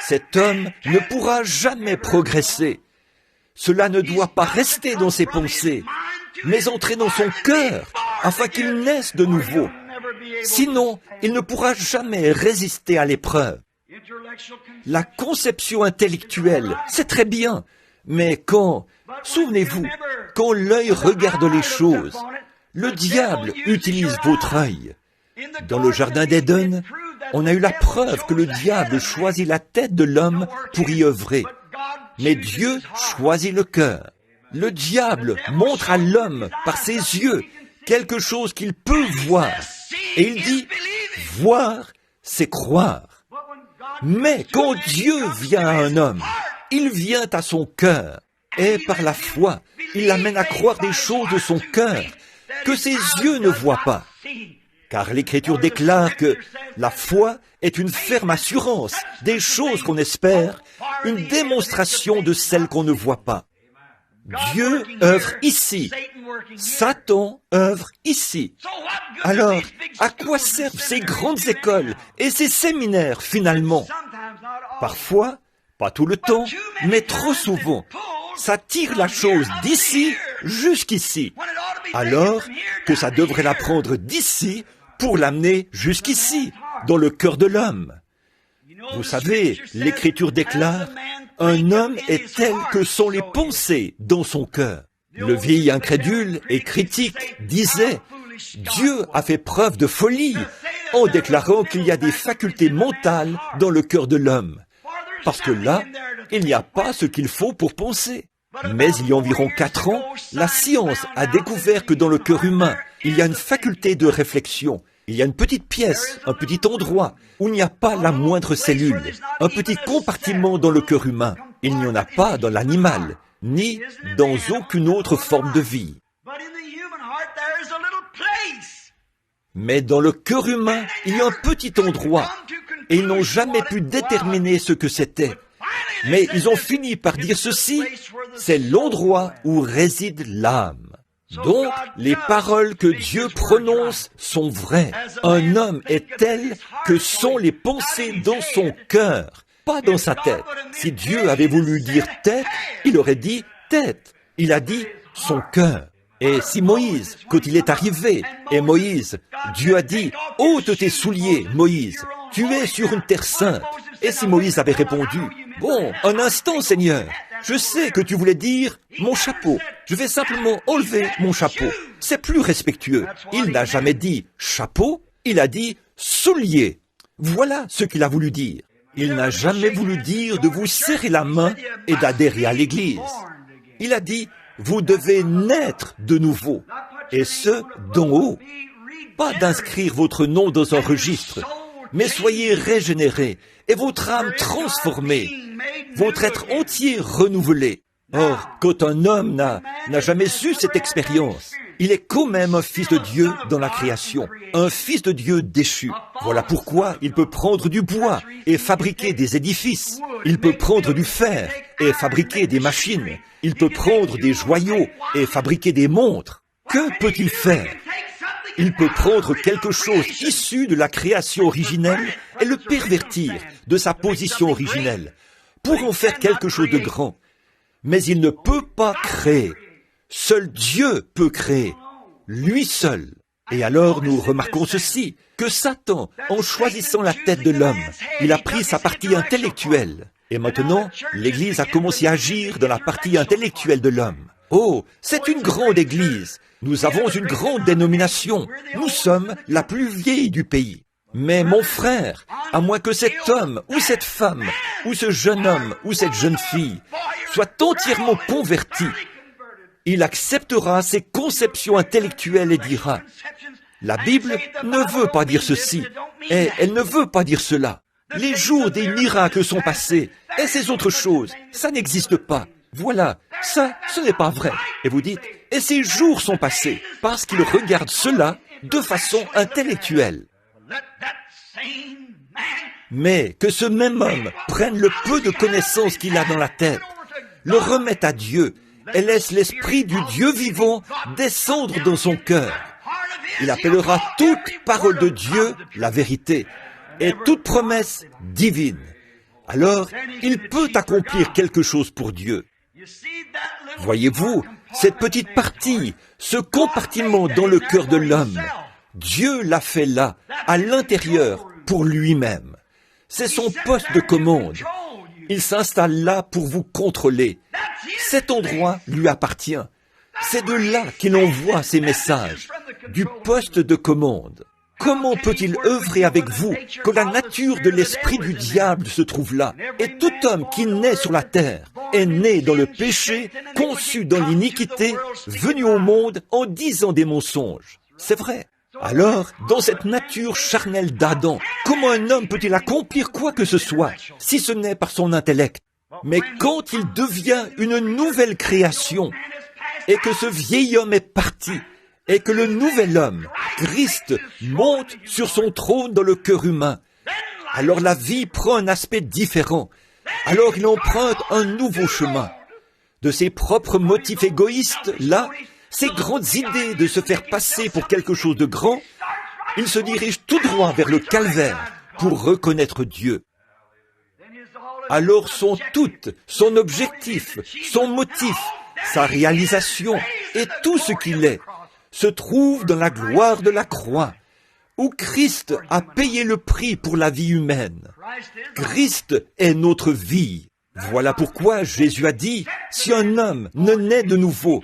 Cet homme ne pourra jamais progresser. Cela ne doit pas rester dans ses pensées, mais entrer dans son cœur, afin qu'il naisse de nouveau. Sinon, il ne pourra jamais résister à l'épreuve. La conception intellectuelle, c'est très bien, mais souvenez-vous, quand l'œil regarde les choses, le diable utilise votre œil. Dans le jardin d'Éden, on a eu la preuve que le diable choisit la tête de l'homme pour y œuvrer. Mais Dieu choisit le cœur. Le diable montre à l'homme, par ses yeux, quelque chose qu'il peut voir. Et il dit, voir, c'est croire. Mais quand Dieu vient à un homme, il vient à son cœur. Et par la foi, il l'amène à croire des choses de son cœur que ses yeux ne voient pas. Car l'Écriture déclare que la foi est une ferme assurance des choses qu'on espère, une démonstration de celles qu'on ne voit pas. Dieu œuvre ici. Satan œuvre ici. Alors, à quoi servent ces grandes écoles et ces séminaires finalement? Parfois, pas tout le temps, mais trop souvent, ça tire la chose d'ici jusqu'ici, alors que ça devrait la prendre d'ici pour l'amener jusqu'ici, dans le cœur de l'homme. Vous savez, l'Écriture déclare, un homme est tel que sont les pensées dans son cœur. Le vieil incrédule et critique disait, Dieu a fait preuve de folie en déclarant qu'il y a des facultés mentales dans le cœur de l'homme. Parce que là, il n'y a pas ce qu'il faut pour penser. Mais il y a environ 4 ans, la science a découvert que dans le cœur humain, il y a une faculté de réflexion. Il y a une petite pièce, un petit endroit où il n'y a pas la moindre cellule, un petit compartiment dans le cœur humain. Il n'y en a pas dans l'animal, ni dans aucune autre forme de vie. Mais dans le cœur humain, il y a un petit endroit, et ils n'ont jamais pu déterminer ce que c'était. Mais ils ont fini par dire ceci, c'est l'endroit où réside l'âme. Donc, les paroles que Dieu prononce sont vraies. Un homme est tel que sont les pensées dans son cœur, pas dans sa tête. Si Dieu avait voulu dire tête, il aurait dit tête. Il a dit son cœur. Et si Moïse, quand il est arrivé, et Moïse, Dieu a dit, « ôte tes souliers, Moïse, tu es sur une terre sainte. » Et si Moïse avait répondu, « Bon, un instant, Seigneur, je sais que tu voulais dire mon chapeau. Je vais simplement enlever mon chapeau. » C'est plus respectueux. Il n'a jamais dit chapeau, il a dit soulier. Voilà ce qu'il a voulu dire. Il n'a jamais voulu dire de vous serrer la main et d'adhérer à l'Église. Il a dit, vous devez naître de nouveau, et ce, d'en haut. Pas d'inscrire votre nom dans un registre, mais soyez régénérés, et votre âme transformée, votre être entier renouvelé. Or, quand un homme n'a jamais su cette expérience, il est quand même un fils de Dieu dans la création, un fils de Dieu déchu. Voilà pourquoi il peut prendre du bois et fabriquer des édifices. Il peut prendre du fer et fabriquer des machines. Il peut prendre des joyaux et fabriquer des montres. Que peut-il faire? Il peut prendre quelque chose issu de la création originelle et le pervertir de sa position originelle pour en faire quelque chose de grand. Mais il ne peut pas créer. Seul Dieu peut créer, lui seul. Et alors nous remarquons ceci, que Satan, en choisissant la tête de l'homme, il a pris sa partie intellectuelle. Et maintenant, l'Église a commencé à agir dans la partie intellectuelle de l'homme. Oh, c'est une grande Église. Nous avons une grande dénomination. Nous sommes la plus vieille du pays. Mais mon frère, à moins que cet homme ou cette femme, ou ce jeune homme ou cette jeune fille soit entièrement converti, il acceptera ses conceptions intellectuelles et dira, la Bible ne veut pas dire ceci, et elle ne veut pas dire cela. Les jours des miracles sont passés, et ces autres choses, ça n'existe pas. Voilà, ça, ce n'est pas vrai. Et vous dites, et ces jours sont passés, parce qu'il regarde cela de façon intellectuelle. Mais que ce même homme prenne le peu de connaissances qu'il a dans la tête, le remette à Dieu, et laisse l'Esprit du Dieu vivant descendre dans son cœur. Il appellera toute parole de Dieu la vérité, et toute promesse divine. Alors, il peut accomplir quelque chose pour Dieu. Voyez-vous, cette petite partie, ce compartiment dans le cœur de l'homme, Dieu l'a fait là, à l'intérieur, pour lui-même. C'est son poste de commande. Il s'installe là pour vous contrôler. Cet endroit lui appartient. C'est de là qu'il envoie ses messages, du poste de commande. Comment peut-il œuvrer avec vous quand la nature de l'esprit du diable se trouve là? Et tout homme qui naît sur la terre est né dans le péché, conçu dans l'iniquité, venu au monde en disant des mensonges. C'est vrai. Alors, dans cette nature charnelle d'Adam, comment un homme peut-il accomplir quoi que ce soit, si ce n'est par son intellect? Mais quand il devient une nouvelle création, et que ce vieil homme est parti, et que le nouvel homme, Christ, monte sur son trône dans le cœur humain, alors la vie prend un aspect différent. Alors il emprunte un nouveau chemin. De ses propres motifs égoïstes, là, ses grandes idées de se faire passer pour quelque chose de grand, il se dirige tout droit vers le calvaire pour reconnaître Dieu. Alors son objectif, son motif, sa réalisation et tout ce qu'il est se trouve dans la gloire de la croix, où Christ a payé le prix pour la vie humaine. Christ est notre vie. Voilà pourquoi Jésus a dit, si un homme ne naît de nouveau,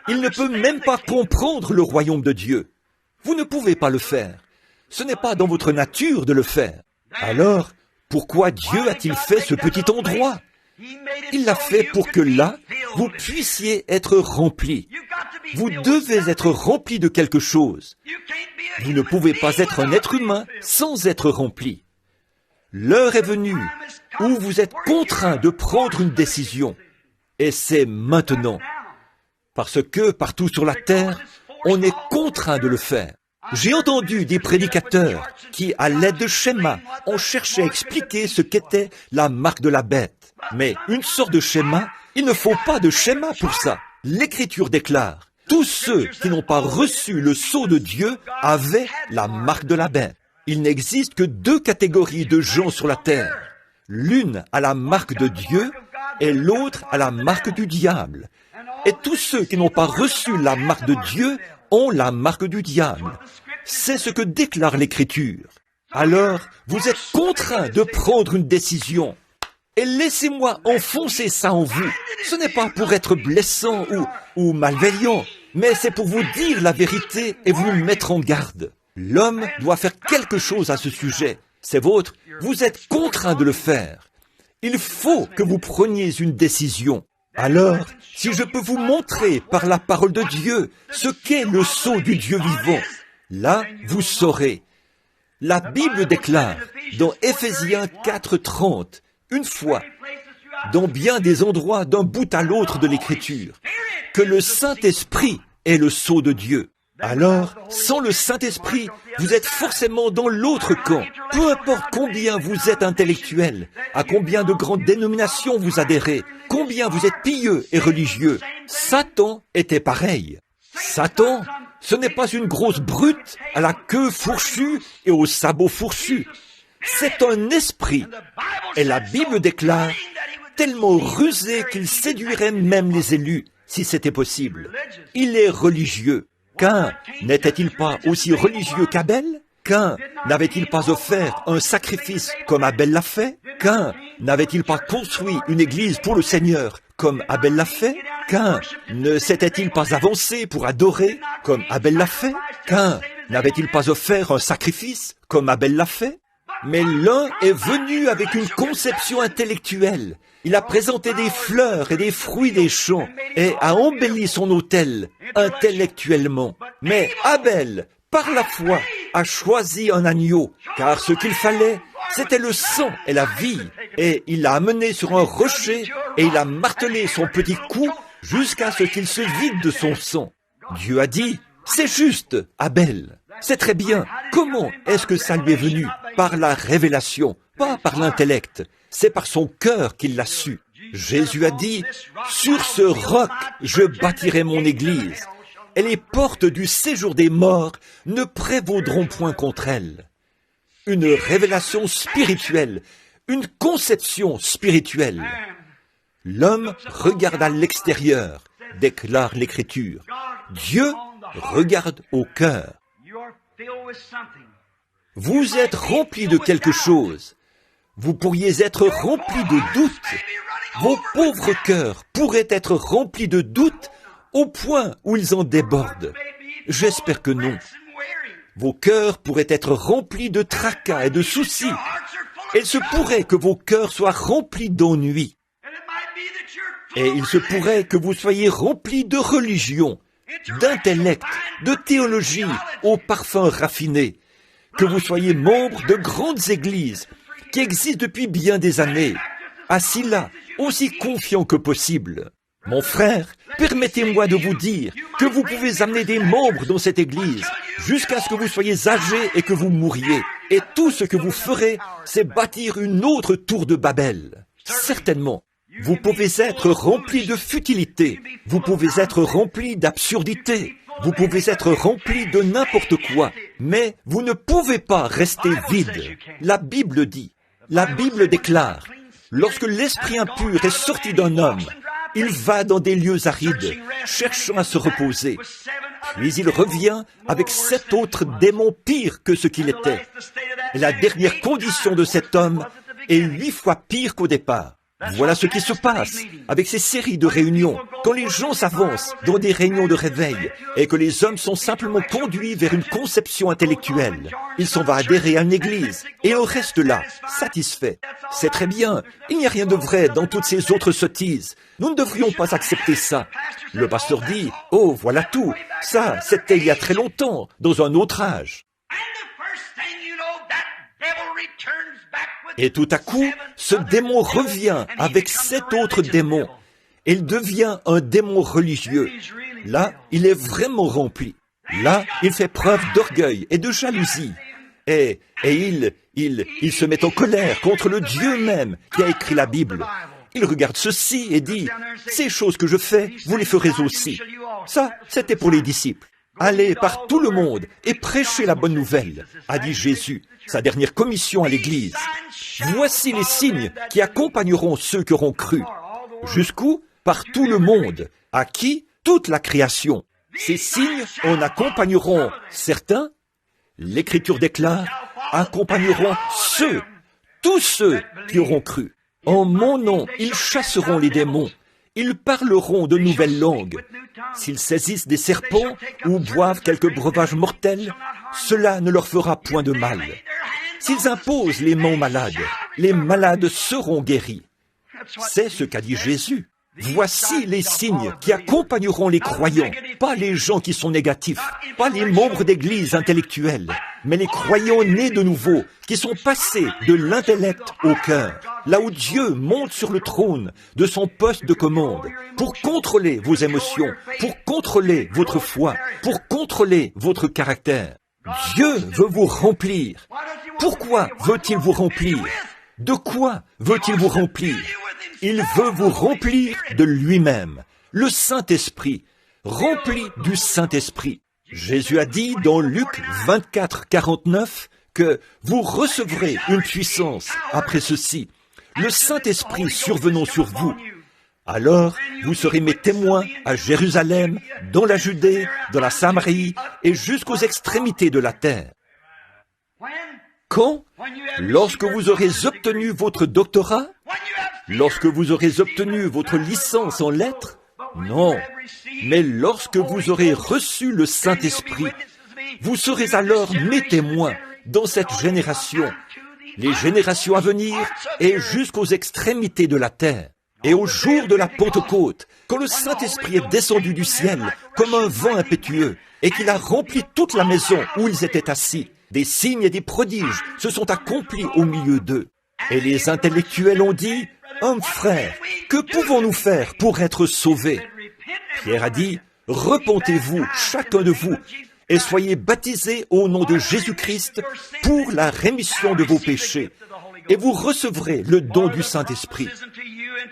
il ne peut même pas comprendre le royaume de Dieu. Vous ne pouvez pas le faire. Ce n'est pas dans votre nature de le faire. Alors, pourquoi Dieu a-t-il fait ce petit endroit? Il l'a fait pour que là, vous puissiez être remplis. Vous devez être remplis de quelque chose. Vous ne pouvez pas être un être humain sans être rempli. L'heure est venue où vous êtes contraint de prendre une décision. Et c'est maintenant. Parce que partout sur la terre, on est contraint de le faire. J'ai entendu des prédicateurs qui, à l'aide de schémas, ont cherché à expliquer ce qu'était la marque de la bête. Mais une sorte de schéma, il ne faut pas de schéma pour ça. L'Écriture déclare, tous ceux qui n'ont pas reçu le sceau de Dieu avaient la marque de la bête. Il n'existe que deux catégories de gens sur la terre. L'une a la marque de Dieu et l'autre a la marque du diable. Et tous ceux qui n'ont pas reçu la marque de Dieu ont la marque du diable. C'est ce que déclare l'Écriture. Alors, vous êtes contraints de prendre une décision. Et laissez-moi enfoncer ça en vous. Ce n'est pas pour être blessant ou malveillant, mais c'est pour vous dire la vérité et vous mettre en garde. L'homme doit faire quelque chose à ce sujet. C'est vôtre. Vous êtes contraints de le faire. Il faut que vous preniez une décision. Alors, si je peux vous montrer par la parole de Dieu ce qu'est le sceau du Dieu vivant, là, vous saurez. La Bible déclare dans Éphésiens 4:30, une fois, dans bien des endroits d'un bout à l'autre de l'Écriture, que le Saint-Esprit est le sceau de Dieu. Alors, sans le Saint-Esprit, vous êtes forcément dans l'autre camp. Peu importe combien vous êtes intellectuel, à combien de grandes dénominations vous adhérez, combien vous êtes pieux et religieux, Satan était pareil. Satan, ce n'est pas une grosse brute à la queue fourchue et aux sabots fourchus. C'est un esprit. Et la Bible déclare, tellement rusé qu'il séduirait même les élus, si c'était possible. Il est religieux. Caïn n'était-il pas aussi religieux qu'Abel? Caïn n'avait-il pas offert un sacrifice comme Abel l'a fait? Caïn n'avait-il pas construit une église pour le Seigneur comme Abel l'a fait? Caïn ne s'était-il pas avancé pour adorer comme Abel l'a fait? Caïn n'avait-il pas offert un sacrifice comme Abel l'a fait? Mais l'un est venu avec une conception intellectuelle. Il a présenté des fleurs et des fruits des champs et a embelli son autel intellectuellement. Mais Abel, par la foi, a choisi un agneau, car ce qu'il fallait, c'était le sang et la vie. Et il l'a amené sur un rocher et il a martelé son petit cou jusqu'à ce qu'il se vide de son sang. Dieu a dit, c'est juste, Abel. C'est très bien. Comment est-ce que ça lui est venu? Par la révélation, pas par l'intellect. C'est par son cœur qu'il l'a su. Jésus a dit, « Sur ce roc, je bâtirai mon église, et les portes du séjour des morts ne prévaudront point contre elle. » Une révélation spirituelle, une conception spirituelle. L'homme regarde à l'extérieur, déclare l'Écriture. Dieu regarde au cœur. Vous êtes rempli de quelque chose. Vous pourriez être rempli de doutes. Vos pauvres cœurs pourraient être remplis de doutes au point où ils en débordent. J'espère que non. Vos cœurs pourraient être remplis de tracas et de soucis. Il se pourrait que vos cœurs soient remplis d'ennui. Et il se pourrait que vous soyez remplis de religion, d'intellect, de théologie au parfum raffiné, que vous soyez membre de grandes églises qui existent depuis bien des années, assis là, aussi confiants que possible. Mon frère, permettez-moi de vous dire que vous pouvez amener des membres dans cette église jusqu'à ce que vous soyez âgés et que vous mouriez. Et tout ce que vous ferez, c'est bâtir une autre tour de Babel. Certainement. Vous pouvez être rempli de futilité. Vous pouvez être rempli d'absurdité. Vous pouvez être rempli de n'importe quoi. Mais vous ne pouvez pas rester vide. La Bible dit, la Bible déclare, lorsque l'esprit impur est sorti d'un homme, il va dans des lieux arides, cherchant à se reposer. Puis il revient avec 7 autres démons pires que ce qu'il était. Et la dernière condition de cet homme est 8 fois pire qu'au départ. Voilà ce qui se passe avec ces séries de réunions, quand les gens s'avancent dans des réunions de réveil et que les hommes sont simplement conduits vers une conception intellectuelle. Ils s'en vont adhérer à une église et on reste là, satisfait. C'est très bien, il n'y a rien de vrai dans toutes ces autres sottises. Nous ne devrions pas accepter ça. Le pasteur dit, « Oh, voilà tout, ça, c'était il y a très longtemps, dans un autre âge. » Et tout à coup, ce démon revient avec 7 autres démons. Il devient un démon religieux. Là, il est vraiment rempli. Là, il fait preuve d'orgueil et de jalousie. Et il se met en colère contre le Dieu même qui a écrit la Bible. Il regarde ceci et dit, « Ces choses que je fais, vous les ferez aussi. » Ça, c'était pour les disciples. « Allez par tout le monde et prêchez la bonne nouvelle, » a dit Jésus, sa dernière commission à l'Église. « Voici les signes qui accompagneront ceux qui auront cru. » Jusqu'où? Par tout le monde. À qui? Toute la création. Ces signes en accompagneront certains. L'Écriture déclare, accompagneront ceux, tous ceux qui auront cru. En mon nom, ils chasseront les démons. Ils parleront de nouvelles langues. S'ils saisissent des serpents ou boivent quelques breuvages mortels, cela ne leur fera point de mal. S'ils imposent les mains aux malades seront guéris. C'est ce qu'a dit Jésus. Voici les signes qui accompagneront les croyants, pas les gens qui sont négatifs, pas les membres d'église intellectuels, mais les croyants nés de nouveau, qui sont passés de l'intellect au cœur, là où Dieu monte sur le trône de son poste de commande, pour contrôler vos émotions, pour contrôler votre foi, pour contrôler votre caractère. Dieu veut vous remplir. Pourquoi veut-il vous remplir? De quoi veut-il vous remplir? Il veut vous remplir de lui-même, le Saint-Esprit, rempli du Saint-Esprit. Jésus a dit dans Luc 24, 49 que vous recevrez une puissance après ceci, le Saint-Esprit survenant sur vous. Alors, vous serez mes témoins à Jérusalem, dans la Judée, dans la Samarie et jusqu'aux extrémités de la terre. Quand? Lorsque vous aurez obtenu votre doctorat? Lorsque vous aurez obtenu votre licence en lettres? Non, mais lorsque vous aurez reçu le Saint-Esprit, vous serez alors mes témoins dans cette génération, les générations à venir et jusqu'aux extrémités de la terre. Et au jour de la Pentecôte, quand le Saint-Esprit est descendu du ciel comme un vent impétueux et qu'il a rempli toute la maison où ils étaient assis, des signes et des prodiges se sont accomplis au milieu d'eux. Et les intellectuels ont dit, « Hommes frères, que pouvons-nous faire pour être sauvés ?» Pierre a dit, « Repentez-vous, chacun de vous, et soyez baptisés au nom de Jésus-Christ pour la rémission de vos péchés, et vous recevrez le don du Saint-Esprit.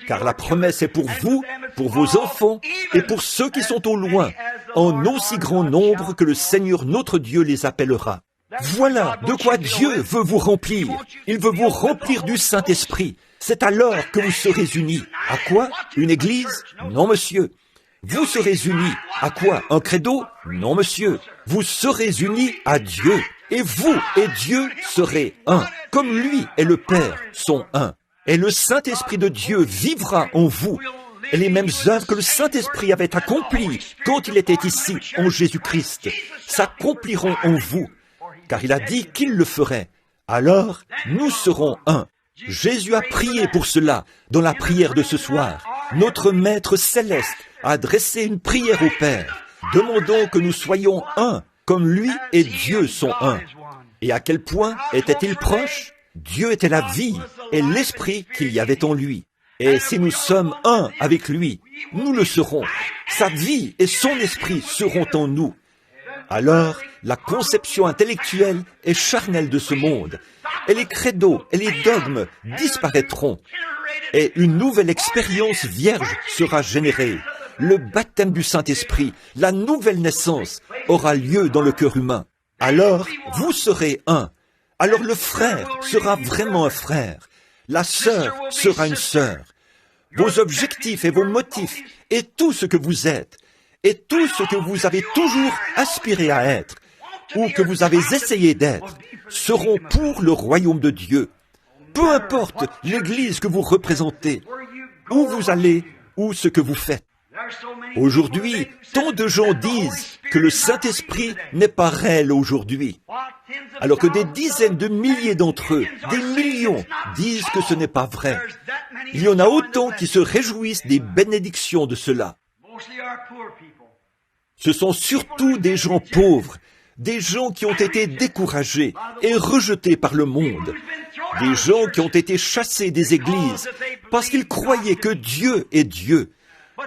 Car la promesse est pour vous, pour vos enfants, et pour ceux qui sont au loin, en aussi grand nombre que le Seigneur notre Dieu les appellera. » Voilà de quoi Dieu veut vous remplir. Il veut vous remplir du Saint-Esprit. C'est alors que vous serez unis. À quoi? Une église? Non, monsieur. Vous serez unis. À quoi? Un credo? Non, monsieur. Vous serez unis à Dieu. Et vous et Dieu serez un. Comme lui et le Père sont un. Et le Saint-Esprit de Dieu vivra en vous. Et les mêmes œuvres que le Saint-Esprit avait accomplies quand il était ici, en Jésus-Christ, s'accompliront en vous. Car il a dit qu'il le ferait. Alors, nous serons un. Jésus a prié pour cela dans la prière de ce soir. Notre Maître Céleste a adressé une prière au Père, demandant que nous soyons un, comme lui et Dieu sont un. Et à quel point était-il proche? Dieu était la vie et l'esprit qu'il y avait en lui. Et si nous sommes un avec lui, nous le serons. Sa vie et son esprit seront en nous. Alors, la conception intellectuelle et charnelle de ce monde, et les credos et les dogmes disparaîtront, et une nouvelle expérience vierge sera générée. Le baptême du Saint-Esprit, la nouvelle naissance, aura lieu dans le cœur humain. Alors, vous serez un. Alors le frère sera vraiment un frère. La sœur sera une sœur. Vos objectifs et vos motifs, et tout ce que vous êtes, et tout ce que vous avez toujours aspiré à être, ou que vous avez essayé d'être, seront pour le royaume de Dieu. Peu importe l'église que vous représentez, où vous allez, ou ce que vous faites. Aujourd'hui, tant de gens disent que le Saint-Esprit n'est pas réel aujourd'hui, alors que des dizaines de milliers d'entre eux, des millions, disent que ce n'est pas vrai. Il y en a autant qui se réjouissent des bénédictions de cela. Ce sont surtout des gens pauvres, des gens qui ont été découragés et rejetés par le monde, des gens qui ont été chassés des églises parce qu'ils croyaient que Dieu est Dieu,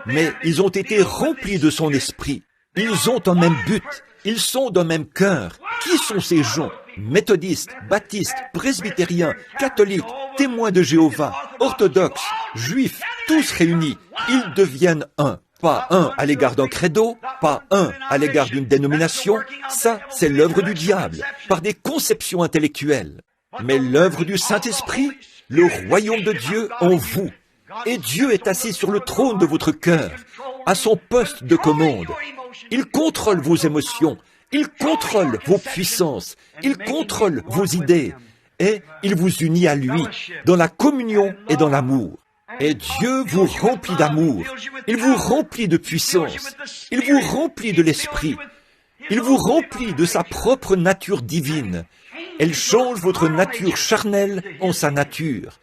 mais ils ont été remplis de son esprit. Ils ont un même but, Ils sont d'un même cœur. Qui sont ces gens? Méthodistes, baptistes, presbytériens, catholiques, témoins de Jéhovah, orthodoxes, juifs, tous réunis. Ils deviennent un. Pas un à l'égard d'un credo, pas un à l'égard d'une dénomination. Ça, c'est l'œuvre du diable, par des conceptions intellectuelles. Mais l'œuvre du Saint-Esprit, le royaume de Dieu en vous. Et Dieu est assis sur le trône de votre cœur, à son poste de commande. Il contrôle vos émotions, il contrôle vos puissances, il contrôle vos idées, et il vous unit à lui, dans la communion et dans l'amour. Et Dieu vous remplit d'amour, il vous remplit de puissance, il vous remplit de l'Esprit, il vous remplit de sa propre nature divine. Elle change votre nature charnelle en sa nature.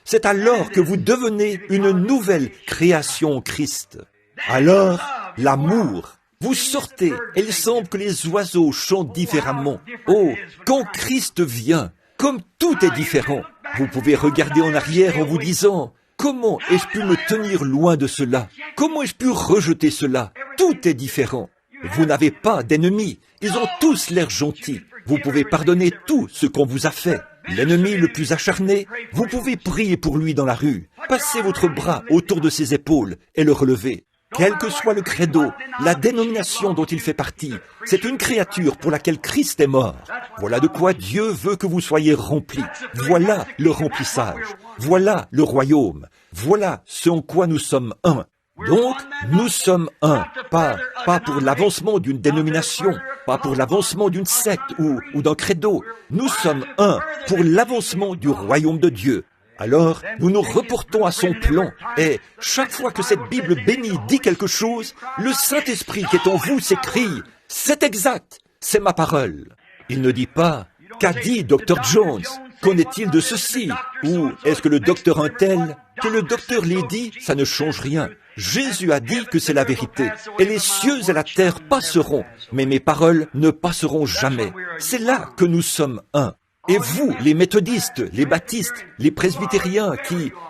C'est alors que vous devenez une nouvelle création en Christ. Alors, l'amour, vous sortez, et il semble que les oiseaux chantent différemment. Oh, quand Christ vient, comme tout est différent, vous pouvez regarder en arrière en vous disant, comment ai-je pu me tenir loin de cela? Comment ai-je pu rejeter cela? Tout est différent. Vous n'avez pas d'ennemis, ils ont tous l'air gentils. Vous pouvez pardonner tout ce qu'on vous a fait. L'ennemi le plus acharné, vous pouvez prier pour lui dans la rue. Passez votre bras autour de ses épaules et le relever. Quel que soit le credo, la dénomination dont il fait partie, c'est une créature pour laquelle Christ est mort. Voilà de quoi Dieu veut que vous soyez remplis. Voilà le remplissage. Voilà le royaume. Voilà ce en quoi nous sommes un. Donc, nous sommes un, pas pour l'avancement d'une dénomination, pas pour l'avancement d'une secte ou d'un credo. Nous sommes un pour l'avancement du royaume de Dieu. Alors, nous nous reportons à son plan, et chaque fois que cette Bible bénie dit quelque chose, le Saint-Esprit qui est en vous s'écrie, « C'est exact, c'est ma parole ». Il ne dit pas, « Qu'a dit Dr. Jones? Qu'en est-il de ceci? » Ou « Est-ce que le docteur un tel? » Que le docteur l'ait dit, ça ne change rien. Jésus a dit que c'est la vérité, et les cieux et la terre passeront, mais mes paroles ne passeront jamais. C'est là que nous sommes un. Et vous, les méthodistes, les baptistes, les presbytériens,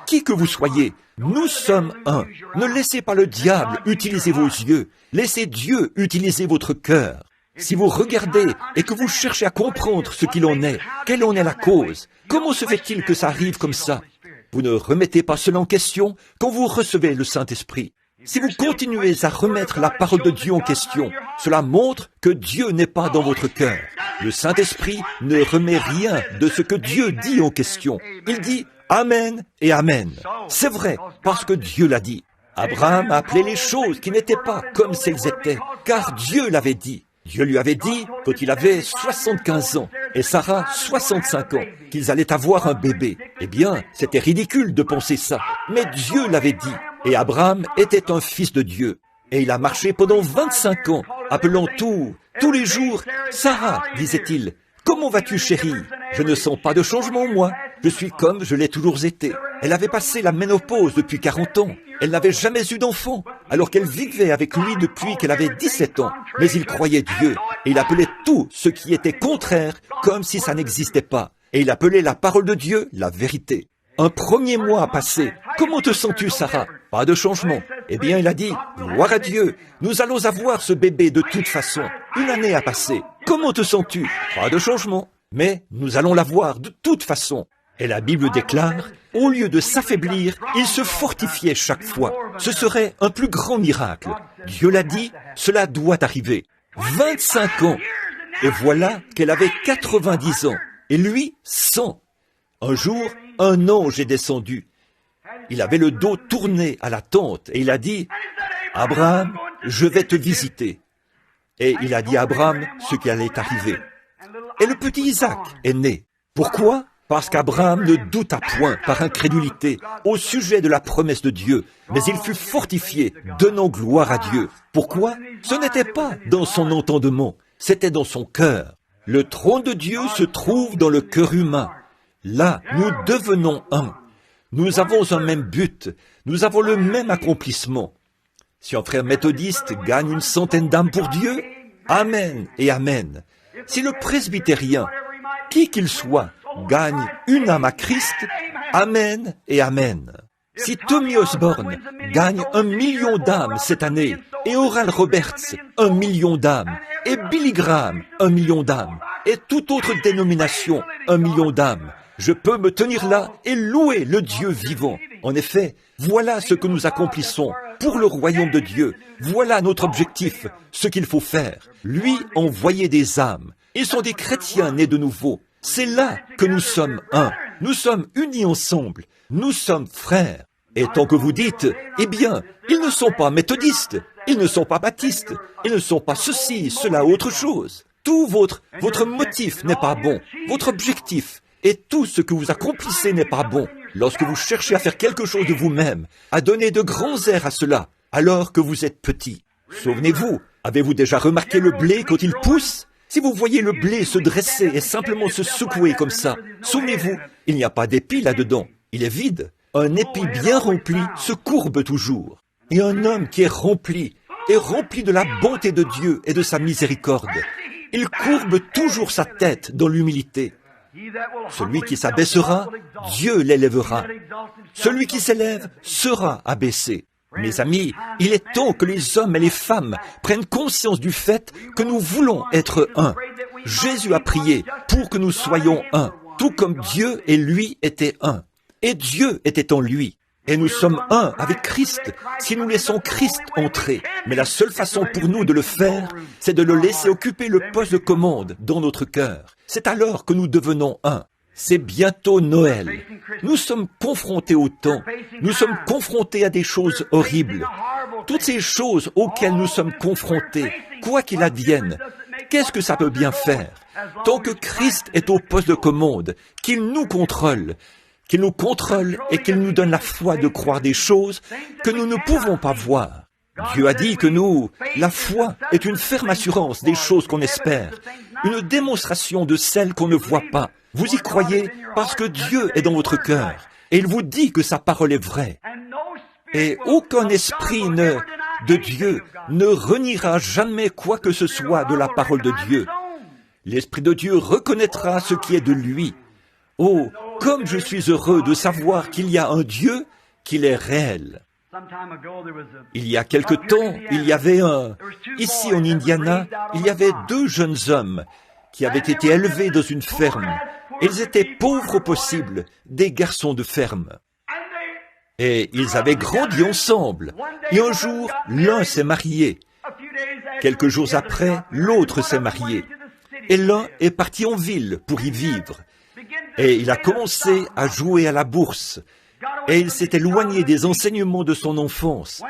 qui que vous soyez, nous sommes un. Ne laissez pas le diable utiliser vos yeux, laissez Dieu utiliser votre cœur. Si vous regardez et que vous cherchez à comprendre ce qu'il en est, quelle en est la cause, comment se fait-il que ça arrive comme ça? Vous ne remettez pas cela en question quand vous recevez le Saint-Esprit. Si vous continuez à remettre la parole de Dieu en question, cela montre que Dieu n'est pas dans votre cœur. Le Saint-Esprit ne remet rien de ce que Dieu dit en question. Il dit Amen et Amen. C'est vrai, parce que Dieu l'a dit. Abraham a appelé les choses qui n'étaient pas comme si elles étaient, car Dieu l'avait dit. Dieu lui avait dit, quand il avait 75 ans, et Sarah 65 ans, qu'ils allaient avoir un bébé. Eh bien, c'était ridicule de penser ça. Mais Dieu l'avait dit. Et Abraham était un fils de Dieu. Et il a marché pendant 25 ans, appelant tous les jours, « Sarah, disait-il, comment vas-tu, chérie? Je ne sens pas de changement, moi. Je suis comme je l'ai toujours été. » Elle avait passé la ménopause depuis 40 ans. Elle n'avait jamais eu d'enfant, alors qu'elle vivait avec lui depuis qu'elle avait 17 ans. Mais il croyait Dieu, et il appelait tout ce qui était contraire comme si ça n'existait pas. Et il appelait la parole de Dieu la vérité. Un premier mois a passé. Comment te sens-tu, Sarah? Pas de changement. Eh bien, il a dit, gloire à Dieu, nous allons avoir ce bébé de toute façon. Une année a passé. Comment te sens-tu? Pas de changement. Mais nous allons l'avoir de toute façon. Et la Bible déclare, au lieu de s'affaiblir, il se fortifiait chaque fois. Ce serait un plus grand miracle. Dieu l'a dit, cela doit arriver. 25 ans. Et voilà qu'elle avait 90 ans. Et lui, 100. Un jour, un ange est descendu. Il avait le dos tourné à la tente et il a dit, « Abraham, je vais te visiter. » Et il a dit à Abraham ce qui allait arriver. Et le petit Isaac est né. Pourquoi? Parce qu'Abraham ne douta point par incrédulité au sujet de la promesse de Dieu, mais il fut fortifié, donnant gloire à Dieu. Pourquoi? Ce n'était pas dans son entendement, c'était dans son cœur. Le trône de Dieu se trouve dans le cœur humain. Là, nous devenons un. Nous avons un même but, nous avons le même accomplissement. Si un frère méthodiste gagne une centaine d'âmes pour Dieu, Amen et Amen. Si le presbytérien, qui qu'il soit, gagne une âme à Christ, Amen et Amen. Si Tommy Osborne gagne 1 million d'âmes cette année, et Oral Roberts 1 million d'âmes, Et Billy Graham, 1 million d'âmes. Et toute autre dénomination, 1 million d'âmes. Je peux me tenir là et louer le Dieu vivant. En effet, voilà ce que nous accomplissons pour le royaume de Dieu. Voilà notre objectif, ce qu'il faut faire. Lui envoyer des âmes. Ils sont des chrétiens nés de nouveau. C'est là que nous sommes un. Nous sommes unis ensemble. Nous sommes frères. Et tant que vous dites, eh bien, ils ne sont pas méthodistes, ils ne sont pas baptistes, ils ne sont pas ceci, cela, autre chose. Tout votre motif n'est pas bon, votre objectif, et tout ce que vous accomplissez n'est pas bon. Lorsque vous cherchez à faire quelque chose de vous-même, à donner de grands airs à cela, alors que vous êtes petit. Souvenez-vous, avez-vous déjà remarqué le blé quand il pousse? Si vous voyez le blé se dresser et simplement se secouer comme ça, souvenez-vous, il n'y a pas d'épi là-dedans, il est vide. Un épi bien rempli se courbe toujours. Et un homme qui est rempli de la bonté de Dieu et de sa miséricorde, il courbe toujours sa tête dans l'humilité. Celui qui s'abaissera, Dieu l'élèvera. Celui qui s'élève sera abaissé. Mes amis, il est temps que les hommes et les femmes prennent conscience du fait que nous voulons être un. Jésus a prié pour que nous soyons un, tout comme Dieu et lui étaient un. Et Dieu était en lui. Et nous sommes un avec Christ si nous laissons Christ entrer. Mais la seule façon pour nous de le faire, c'est de le laisser occuper le poste de commande dans notre cœur. C'est alors que nous devenons un. C'est bientôt Noël. Nous sommes confrontés au temps. Nous sommes confrontés à des choses horribles. Toutes ces choses auxquelles nous sommes confrontés, quoi qu'il advienne, qu'est-ce que ça peut bien faire? Tant que Christ est au poste de commande, qu'il nous contrôle et qu'il nous donne la foi de croire des choses que nous ne pouvons pas voir. Dieu a dit que la foi est une ferme assurance des choses qu'on espère, une démonstration de celles qu'on ne voit pas. Vous y croyez parce que Dieu est dans votre cœur et il vous dit que sa parole est vraie. Et aucun esprit de Dieu ne reniera jamais quoi que ce soit de la parole de Dieu. L'Esprit de Dieu reconnaîtra ce qui est de lui. Oh, comme je suis heureux de savoir qu'il y a un Dieu, qu'il est réel. Il y a quelque temps, ici en Indiana, il y avait 2 jeunes hommes qui avaient été élevés dans une ferme. Ils étaient pauvres au possible, des garçons de ferme. Et ils avaient grandi ensemble. Et un jour, l'un s'est marié. Quelques jours après, l'autre s'est marié. Et l'un est parti en ville pour y vivre. Et il a commencé à jouer à la bourse. Et il s'est éloigné des enseignements de son enfance.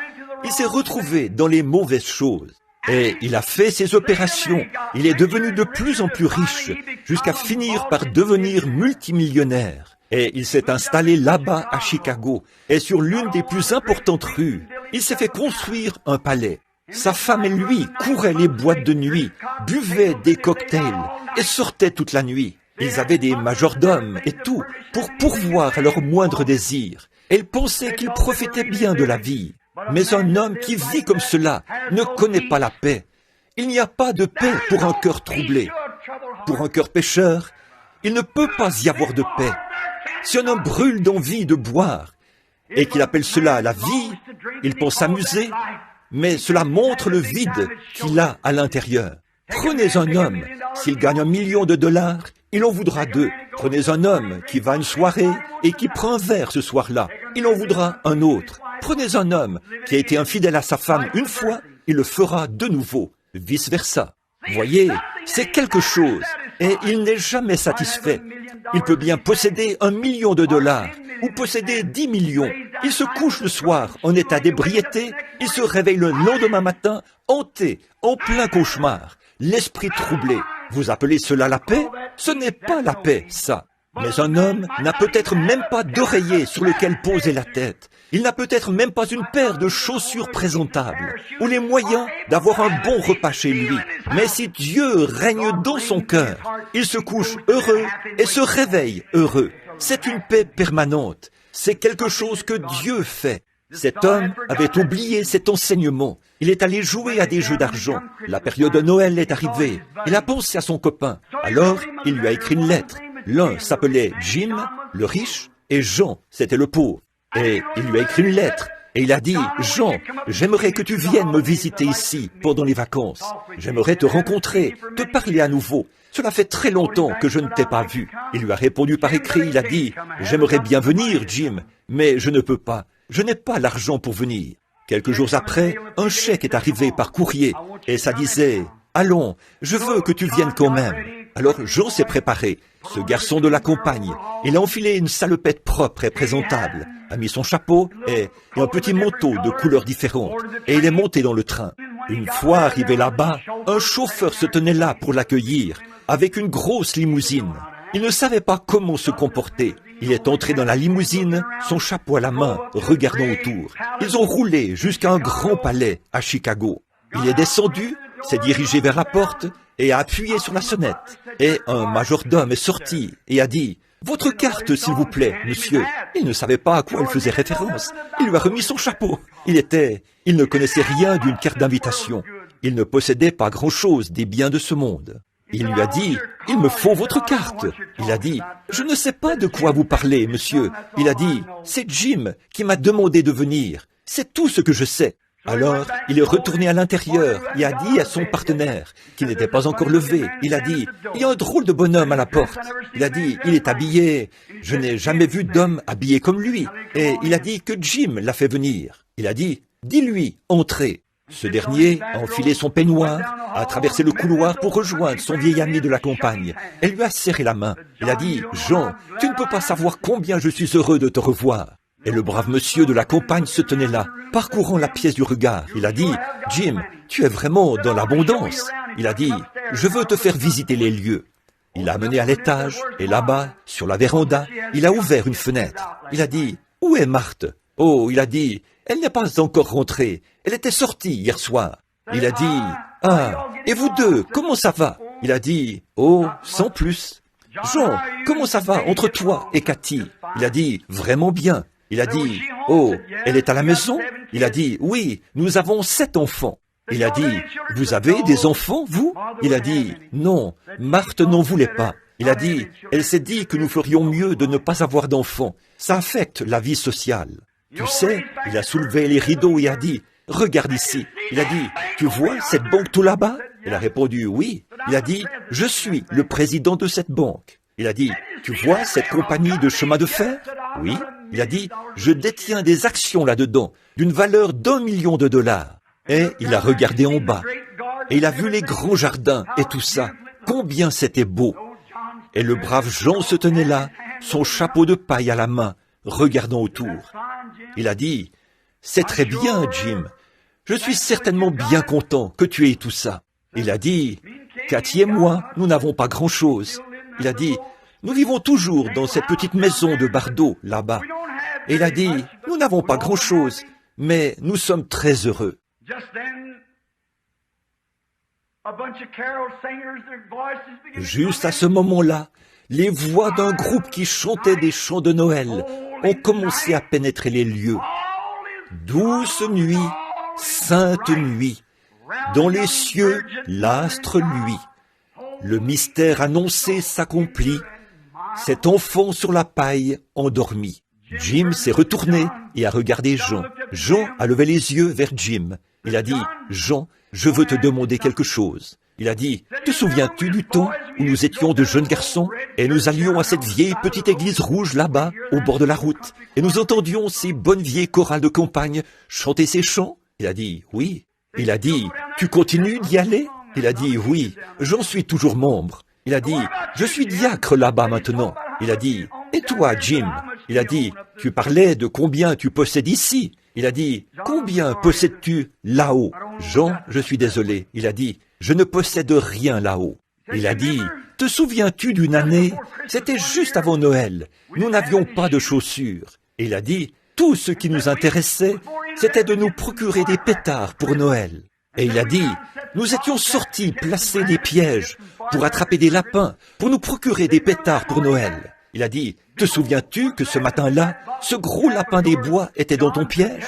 Il s'est retrouvé dans les mauvaises choses. Et il a fait ses opérations. Il est devenu de plus en plus riche, jusqu'à finir par devenir multimillionnaire. Et il s'est installé là-bas à Chicago. Et sur l'une des plus importantes rues, il s'est fait construire un palais. Sa femme et lui couraient les boîtes de nuit, buvaient des cocktails et sortaient toute la nuit. Ils avaient des majordomes et tout pour pourvoir à leurs moindres désirs. Et ils pensaient qu'ils profitaient bien de la vie. Mais un homme qui vit comme cela ne connaît pas la paix. Il n'y a pas de paix pour un cœur troublé. Pour un cœur pécheur, il ne peut pas y avoir de paix. Si un homme brûle d'envie de boire et qu'il appelle cela la vie, il pense s'amuser, mais cela montre le vide qu'il a à l'intérieur. Prenez un homme, s'il gagne $1 million, il en voudra 2. Prenez un homme qui va à une soirée et qui prend un verre ce soir-là, il en voudra un autre. Prenez un homme qui a été infidèle à sa femme une fois, il le fera de nouveau, vice-versa. Voyez, c'est quelque chose, et il n'est jamais satisfait. Il peut bien posséder $1 million ou posséder 10 millions. Il se couche le soir en état d'ébriété, il se réveille le lendemain matin hanté, en plein cauchemar, l'esprit troublé. Vous appelez cela la paix? Ce n'est pas la paix, ça. Mais un homme n'a peut-être même pas d'oreiller sur lequel poser la tête. Il n'a peut-être même pas une paire de chaussures présentables ou les moyens d'avoir un bon repas chez lui. Mais si Dieu règne dans son cœur, il se couche heureux et se réveille heureux. C'est une paix permanente. C'est quelque chose que Dieu fait. Cet homme avait oublié cet enseignement. Il est allé jouer à des jeux d'argent. La période de Noël est arrivée. Il a pensé à son copain. Alors, il lui a écrit une lettre. L'un s'appelait Jim, le riche, et Jean, c'était le pauvre. Et il lui a écrit une lettre. Et il a dit, Jean, j'aimerais que tu viennes me visiter ici pendant les vacances. J'aimerais te rencontrer, te parler à nouveau. Cela fait très longtemps que je ne t'ai pas vu. Il lui a répondu par écrit, il a dit, j'aimerais bien venir, Jim, mais je ne peux pas. Je n'ai pas l'argent pour venir. Quelques jours après, un chèque est arrivé par courrier et ça disait, allons, je veux que tu viennes quand même. Alors Jean s'est préparé. Ce garçon de la campagne, il a enfilé une salopette propre et présentable, a mis son chapeau et un petit manteau de couleurs différentes, et il est monté dans le train. Une fois arrivé là-bas, un chauffeur se tenait là pour l'accueillir, avec une grosse limousine. Il ne savait pas comment se comporter. Il est entré dans la limousine, son chapeau à la main, regardant autour. Ils ont roulé jusqu'à un grand palais à Chicago. Il est descendu, s'est dirigé vers la porte et a appuyé sur la sonnette. Et un majordome est sorti et a dit « Votre carte, s'il vous plaît, monsieur ». Il ne savait pas à quoi elle faisait référence. Il lui a remis son chapeau. Il ne connaissait rien d'une carte d'invitation. Il ne possédait pas grand-chose des biens de ce monde. Il lui a dit « Il me faut votre carte ». Il a dit « Je ne sais pas de quoi vous parlez, monsieur ». Il a dit « C'est Jim qui m'a demandé de venir. C'est tout ce que je sais ». Alors, il est retourné à l'intérieur et a dit à son partenaire, qui n'était pas encore levé, il a dit « Il y a un drôle de bonhomme à la porte ». Il a dit « Il est habillé. Je n'ai jamais vu d'homme habillé comme lui. » Et il a dit que Jim l'a fait venir. Il a dit « Dis-lui, entrez ». Ce dernier a enfilé son peignoir, a traversé le couloir pour rejoindre son vieil ami de la campagne. Elle lui a serré la main. Il a dit « Jean, tu ne peux pas savoir combien je suis heureux de te revoir ». Et le brave monsieur de la campagne se tenait là, parcourant la pièce du regard. Il a dit « Jim, tu es vraiment dans l'abondance ». Il a dit « Je veux te faire visiter les lieux ». Il l'a amené à l'étage, et là-bas, sur la véranda, il a ouvert une fenêtre. Il a dit « Où est Marthe ?» Oh, il a dit « Elle n'est pas encore rentrée, elle était sortie hier soir ». Il a dit « Ah, et vous deux, comment ça va ?» Il a dit « Oh, sans plus ». « Jean, comment ça va entre toi et Cathy ?» Il a dit « Vraiment bien ». Il a dit « Oh, elle est à la maison ?» Il a dit « Oui, nous avons 7 enfants ». Il a dit « Vous avez des enfants, vous ?» Il a dit « Non, Marthe n'en voulait pas ». Il a dit « Elle s'est dit que nous ferions mieux de ne pas avoir d'enfants. Ça affecte la vie sociale. » Tu sais, il a soulevé les rideaux et a dit « Regarde ici ». Il a dit « Tu vois cette banque tout là-bas » Il a répondu « Oui ». Il a dit « Je suis le président de cette banque ». Il a dit « Tu vois cette compagnie de chemin de fer » Oui. Il a dit « Je détiens des actions là-dedans, d'une valeur d'1 million de dollars. » Et il a regardé en bas, et il a vu les grands jardins et tout ça. Combien c'était beau. Et le brave Jean se tenait là, son chapeau de paille à la main, regardant autour. Il a dit « C'est très bien, Jim. Je suis certainement bien content que tu aies tout ça. » Il a dit « Cathy et moi, nous n'avons pas grand-chose. » Il a dit « Nous vivons toujours dans cette petite maison de bardeaux, là-bas. » Et il a dit « Nous n'avons pas grand-chose, mais nous sommes très heureux. » Juste à ce moment-là, les voix d'un groupe qui chantait des chants de Noël ont commencé à pénétrer les lieux. Douce nuit, sainte nuit, dans les cieux, l'astre luit. Le mystère annoncé s'accomplit, cet enfant sur la paille endormi. Jim s'est retourné et a regardé Jean. Jean a levé les yeux vers Jim. Il a dit « Jean, je veux te demander quelque chose. » Il a dit « Te souviens-tu du temps où nous étions de jeunes garçons et nous allions à cette vieille petite église rouge là-bas, au bord de la route, et nous entendions ces bonnes vieilles chorales de campagne chanter ces chants ?» Il a dit « Oui. » Il a dit « Tu continues d'y aller ?» Il a dit « Oui, j'en suis toujours membre. » Il a dit « Je suis diacre là-bas maintenant. » Il a dit « Et toi, Jim ?» Il a dit « Tu parlais de combien tu possèdes ici. » Il a dit « Combien possèdes-tu là-haut ?» Jean, je suis désolé. Il a dit « Je ne possède rien là-haut. » Il a dit « Te souviens-tu d'une année? C'était juste avant Noël. Nous n'avions pas de chaussures. » Et il a dit « Tout ce qui nous intéressait, c'était de nous procurer des pétards pour Noël. » Et il a dit « Nous étions sortis placer des pièges pour attraper des lapins, pour nous procurer des pétards pour Noël. » Il a dit « Te souviens-tu que ce matin-là, ce gros lapin des bois était dans ton piège ?»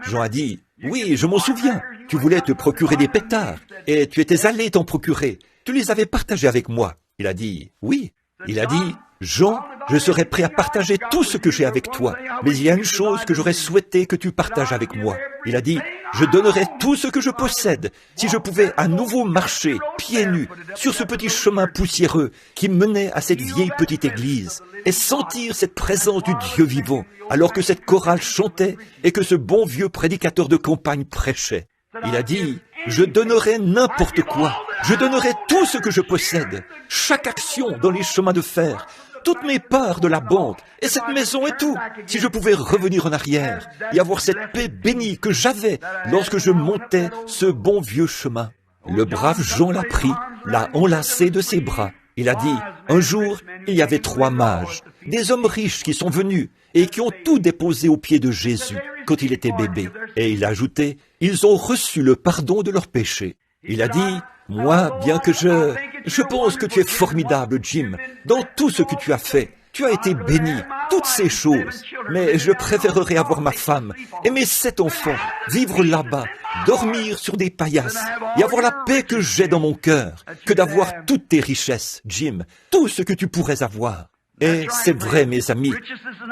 Jean a dit « Oui, je m'en souviens. Tu voulais te procurer des pétards, et tu étais allé t'en procurer. Tu les avais partagés avec moi. » Il a dit « Oui. » Il a dit « Jean, Je serais prêt à partager tout ce que j'ai avec toi. Mais il y a une chose que j'aurais souhaité que tu partages avec moi. Il a dit, je donnerais tout ce que je possède si je pouvais à nouveau marcher, pieds nus, sur ce petit chemin poussiéreux qui menait à cette vieille petite église et sentir cette présence du Dieu vivant alors que cette chorale chantait et que ce bon vieux prédicateur de campagne prêchait. Il a dit, je donnerai n'importe quoi, je donnerai tout ce que je possède, chaque action dans les chemins de fer, toutes mes parts de la banque, et cette maison et tout, si je pouvais revenir en arrière et avoir cette paix bénie que j'avais lorsque je montais ce bon vieux chemin. Le brave Jean l'a pris, l'a enlacé de ses bras. Il a dit, un jour, il y avait 3 mages, des hommes riches qui sont venus et qui ont tout déposé aux pieds de Jésus quand il était bébé. Et il a ajouté, ils ont reçu le pardon de leurs péchés. Il a dit, moi, bien que je pense que tu es formidable, Jim, dans tout ce que tu as fait. Tu as été béni, toutes ces choses. Mais je préférerais avoir ma femme et mes 7 enfants, vivre là-bas, dormir sur des paillasses et avoir la paix que j'ai dans mon cœur, que d'avoir toutes tes richesses, Jim, tout ce que tu pourrais avoir. Et c'est vrai, mes amis,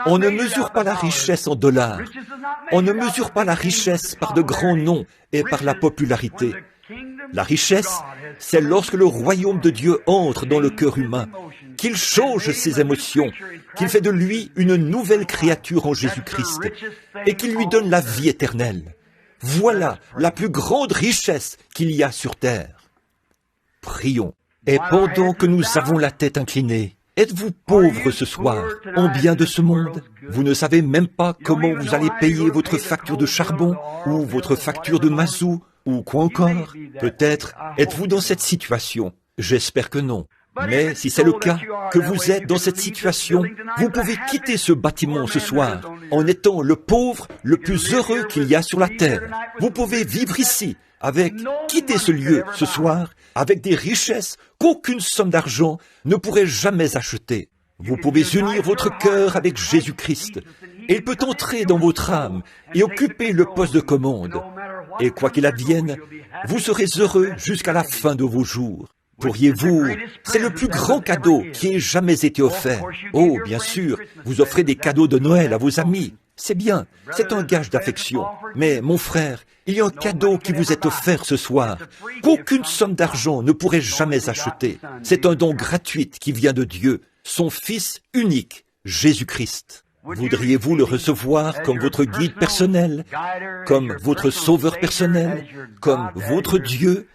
on ne mesure pas la richesse en dollars. On ne mesure pas la richesse par de grands noms et par la popularité. La richesse, c'est lorsque le royaume de Dieu entre dans le cœur humain, qu'il change ses émotions, qu'il fait de lui une nouvelle créature en Jésus-Christ et qu'il lui donne la vie éternelle. Voilà la plus grande richesse qu'il y a sur terre. Prions. Et pendant que nous avons la tête inclinée, êtes-vous pauvre ce soir, en bien de ce monde? Vous ne savez même pas comment vous allez payer votre facture de charbon ou votre facture de mazout ou quoi encore? Peut-être êtes-vous dans cette situation. J'espère que non. Mais si c'est le cas, que vous êtes dans cette situation, vous pouvez quitter ce bâtiment ce soir en étant le pauvre le plus heureux qu'il y a sur la terre. Vous pouvez vivre ici quitter ce lieu ce soir avec des richesses qu'aucune somme d'argent ne pourrait jamais acheter. Vous pouvez unir votre cœur avec Jésus-Christ et il peut entrer dans votre âme et occuper le poste de commande. Et quoi qu'il advienne, vous serez heureux jusqu'à la fin de vos jours. Pourriez-vous, c'est le plus grand cadeau qui ait jamais été offert. Oh, bien sûr, vous offrez des cadeaux de Noël à vos amis. C'est bien, c'est un gage d'affection. Mais, mon frère, il y a un cadeau qui vous est offert ce soir, qu'aucune somme d'argent ne pourrait jamais acheter. C'est un don gratuit qui vient de Dieu, son Fils unique, Jésus-Christ. Voudriez-vous le recevoir comme votre guide personnel, comme votre sauveur personnel, comme votre Dieu,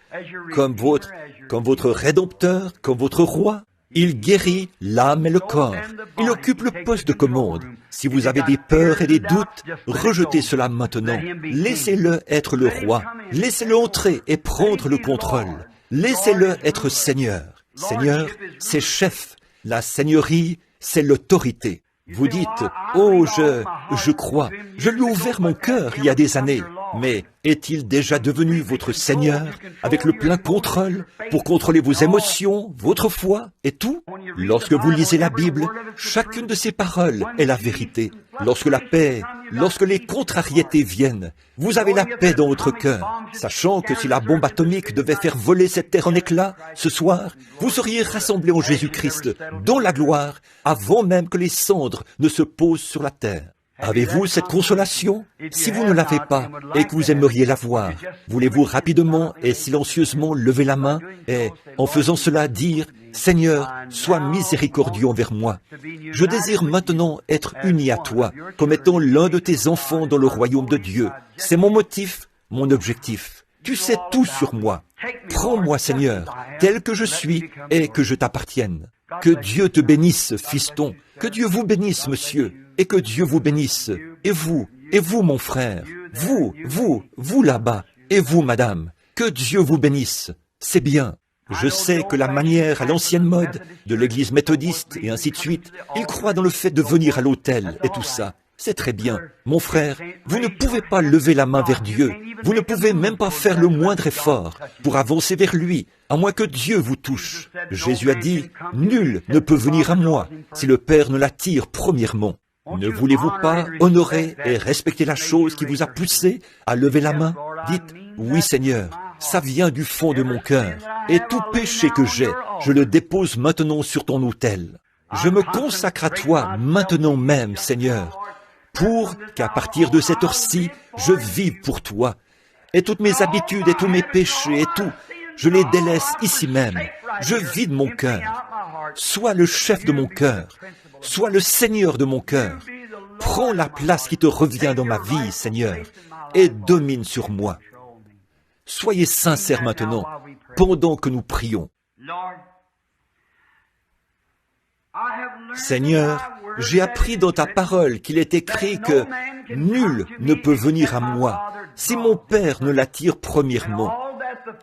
comme votre Rédempteur, comme votre Roi? Il guérit l'âme et le corps. Il occupe le poste de commande. Si vous avez des peurs et des doutes, rejetez cela maintenant. Laissez-le être le roi. Laissez-le entrer et prendre le contrôle. Laissez-le être Seigneur. Seigneur, c'est chef. La seigneurie, c'est l'autorité. Vous dites, oh, je crois, je lui ai ouvert mon cœur il y a des années, mais est-il déjà devenu votre Seigneur avec le plein contrôle pour contrôler vos émotions, votre foi et tout? Lorsque vous lisez la Bible, chacune de ces paroles est la vérité. Lorsque la paix, lorsque les contrariétés viennent, vous avez la paix dans votre cœur, sachant que si la bombe atomique devait faire voler cette terre en éclats, ce soir, vous seriez rassemblés en Jésus-Christ, dans la gloire, avant même que les cendres ne se posent sur la terre. Avez-vous cette consolation? Si vous ne l'avez pas et que vous aimeriez l'avoir, voulez-vous rapidement et silencieusement lever la main et, en faisant cela, dire « Seigneur, sois miséricordieux envers moi. Je désire maintenant être uni à toi, comme étant l'un de tes enfants dans le royaume de Dieu. C'est mon motif, mon objectif. Tu sais tout sur moi. Prends-moi, Seigneur, tel que je suis et que je t'appartienne. Que Dieu te bénisse, fiston. Que Dieu vous bénisse, monsieur. Et que Dieu vous bénisse. Et vous, mon frère. Vous là-bas. Et vous, madame. Que Dieu vous bénisse. C'est bien. Je sais que la manière à l'ancienne mode de l'église méthodiste et ainsi de suite, ils croient dans le fait de venir à l'autel et tout ça. C'est très bien. Mon frère, vous ne pouvez pas lever la main vers Dieu. Vous ne pouvez même pas faire le moindre effort pour avancer vers lui, à moins que Dieu vous touche. Jésus a dit, « Nul ne peut venir à moi si le Père ne l'attire premièrement. » Ne voulez-vous pas honorer et respecter la chose qui vous a poussé à lever la main? Dites, « Oui, Seigneur, ça vient du fond de mon cœur, et tout péché que j'ai, je le dépose maintenant sur ton autel. » Je me consacre à toi maintenant même, Seigneur, pour qu'à partir de cette heure-ci, je vive pour toi. Et toutes mes habitudes et tous mes péchés et tout, je les délaisse ici même. Je vide mon cœur. Sois le chef de mon cœur. Sois le Seigneur de mon cœur. Prends la place qui te revient dans ma vie, Seigneur, et domine sur moi. Soyez sincères maintenant, pendant que nous prions. Seigneur, j'ai appris dans ta parole qu'il est écrit que nul ne peut venir à moi si mon Père ne l'attire premièrement.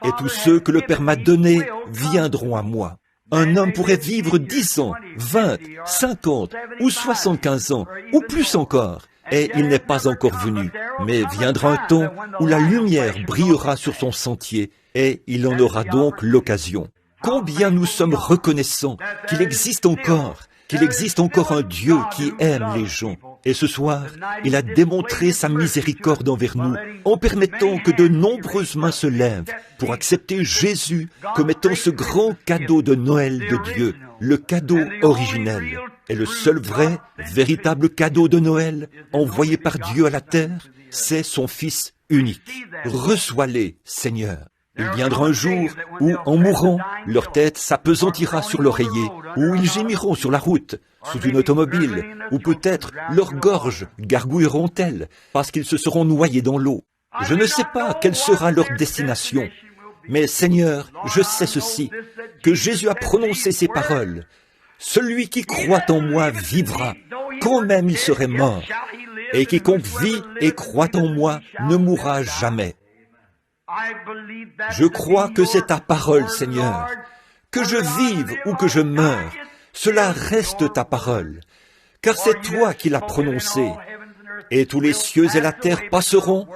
Et tous ceux que le Père m'a donnés viendront à moi. Un homme pourrait vivre 10 ans, 20, 50 ou 75 ans, ou plus encore, et il n'est pas encore venu. Mais viendra un temps où la lumière brillera sur son sentier, et il en aura donc l'occasion. Combien nous sommes reconnaissants qu'il existe encore un Dieu qui aime les gens. Et ce soir, il a démontré sa miséricorde envers nous en permettant que de nombreuses mains se lèvent pour accepter Jésus comme étant ce grand cadeau de Noël de Dieu, le cadeau originel. Et le seul vrai, véritable cadeau de Noël envoyé par Dieu à la terre, c'est son Fils unique. Reçois-les, Seigneur. Il viendra un jour où, en mourant, leur tête s'apesantira sur l'oreiller, où ils gémiront sur la route, sous une automobile, ou peut-être leurs gorges gargouilleront-elles, parce qu'ils se seront noyés dans l'eau. Je ne sais pas quelle sera leur destination, mais Seigneur, je sais ceci, que Jésus a prononcé ces paroles. Celui qui croit en moi vivra, quand même il serait mort, et quiconque vit et croit en moi ne mourra jamais. Je crois que c'est ta parole, Seigneur. Que je vive ou que je meure, cela reste ta parole, car c'est toi qui l'as prononcée. Et tous les cieux et la terre passeront,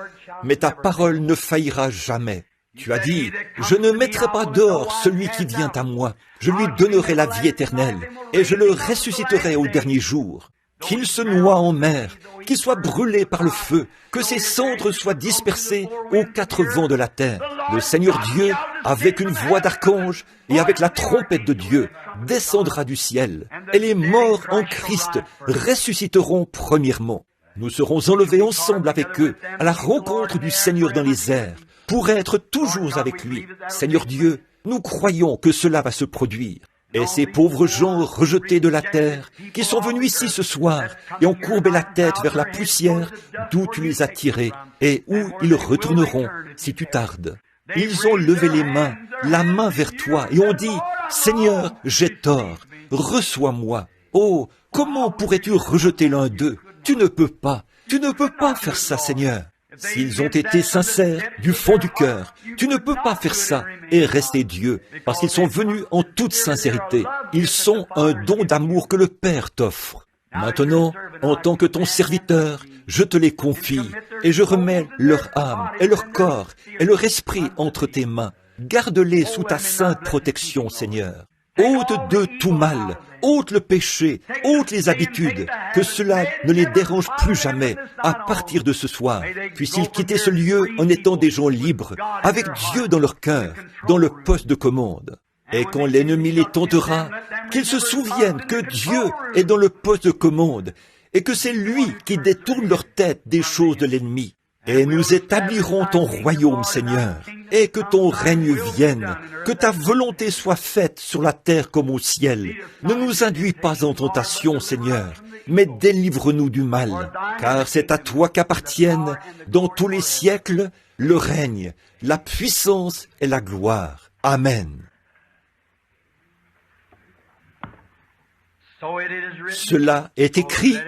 mais ta parole ne faillira jamais. Tu as dit, je ne mettrai pas dehors celui qui vient à moi. Je lui donnerai la vie éternelle, et je le ressusciterai au dernier jour. Qu'il se noie en mer, qu'il soit brûlé par le feu, que ses cendres soient dispersées aux 4 vents de la terre. Le Seigneur Dieu, avec une voix d'archange et avec la trompette de Dieu, descendra du ciel, et les morts en Christ ressusciteront premièrement. Nous serons enlevés ensemble avec eux à la rencontre du Seigneur dans les airs, pour être toujours avec lui. Seigneur Dieu, nous croyons que cela va se produire. Et ces pauvres gens rejetés de la terre, qui sont venus ici ce soir et ont courbé la tête vers la poussière d'où tu les as tirés et où ils retourneront si tu tardes. Ils ont levé les mains, la main vers toi, et ont dit, « Seigneur, j'ai tort, reçois-moi. » Oh, comment pourrais-tu rejeter l'un d'eux? Tu ne peux pas faire ça, Seigneur. S'ils ont été sincères du fond du cœur, tu ne peux pas faire ça et rester Dieu, parce qu'ils sont venus en toute sincérité. Ils sont un don d'amour que le Père t'offre. Maintenant, en tant que ton serviteur, je te les confie, et je remets leur âme et leur corps et leur esprit entre tes mains. Garde-les sous ta sainte protection, Seigneur. Ôte d'eux tout mal, ôte le péché, ôte les habitudes, que cela ne les dérange plus jamais à partir de ce soir. Puissent-ils quitter ce lieu en étant des gens libres, avec Dieu dans leur cœur, dans le poste de commande. Et quand l'ennemi les tentera, qu'ils se souviennent que Dieu est dans le poste de commande, et que c'est lui qui détourne leur tête des choses de l'ennemi. Et nous établirons ton royaume, Seigneur, et que ton règne vienne, que ta volonté soit faite sur la terre comme au ciel. Ne nous induis pas en tentation, Seigneur, mais délivre-nous du mal, car c'est à toi qu'appartiennent, dans tous les siècles, le règne, la puissance et la gloire. Amen. Cela est écrit.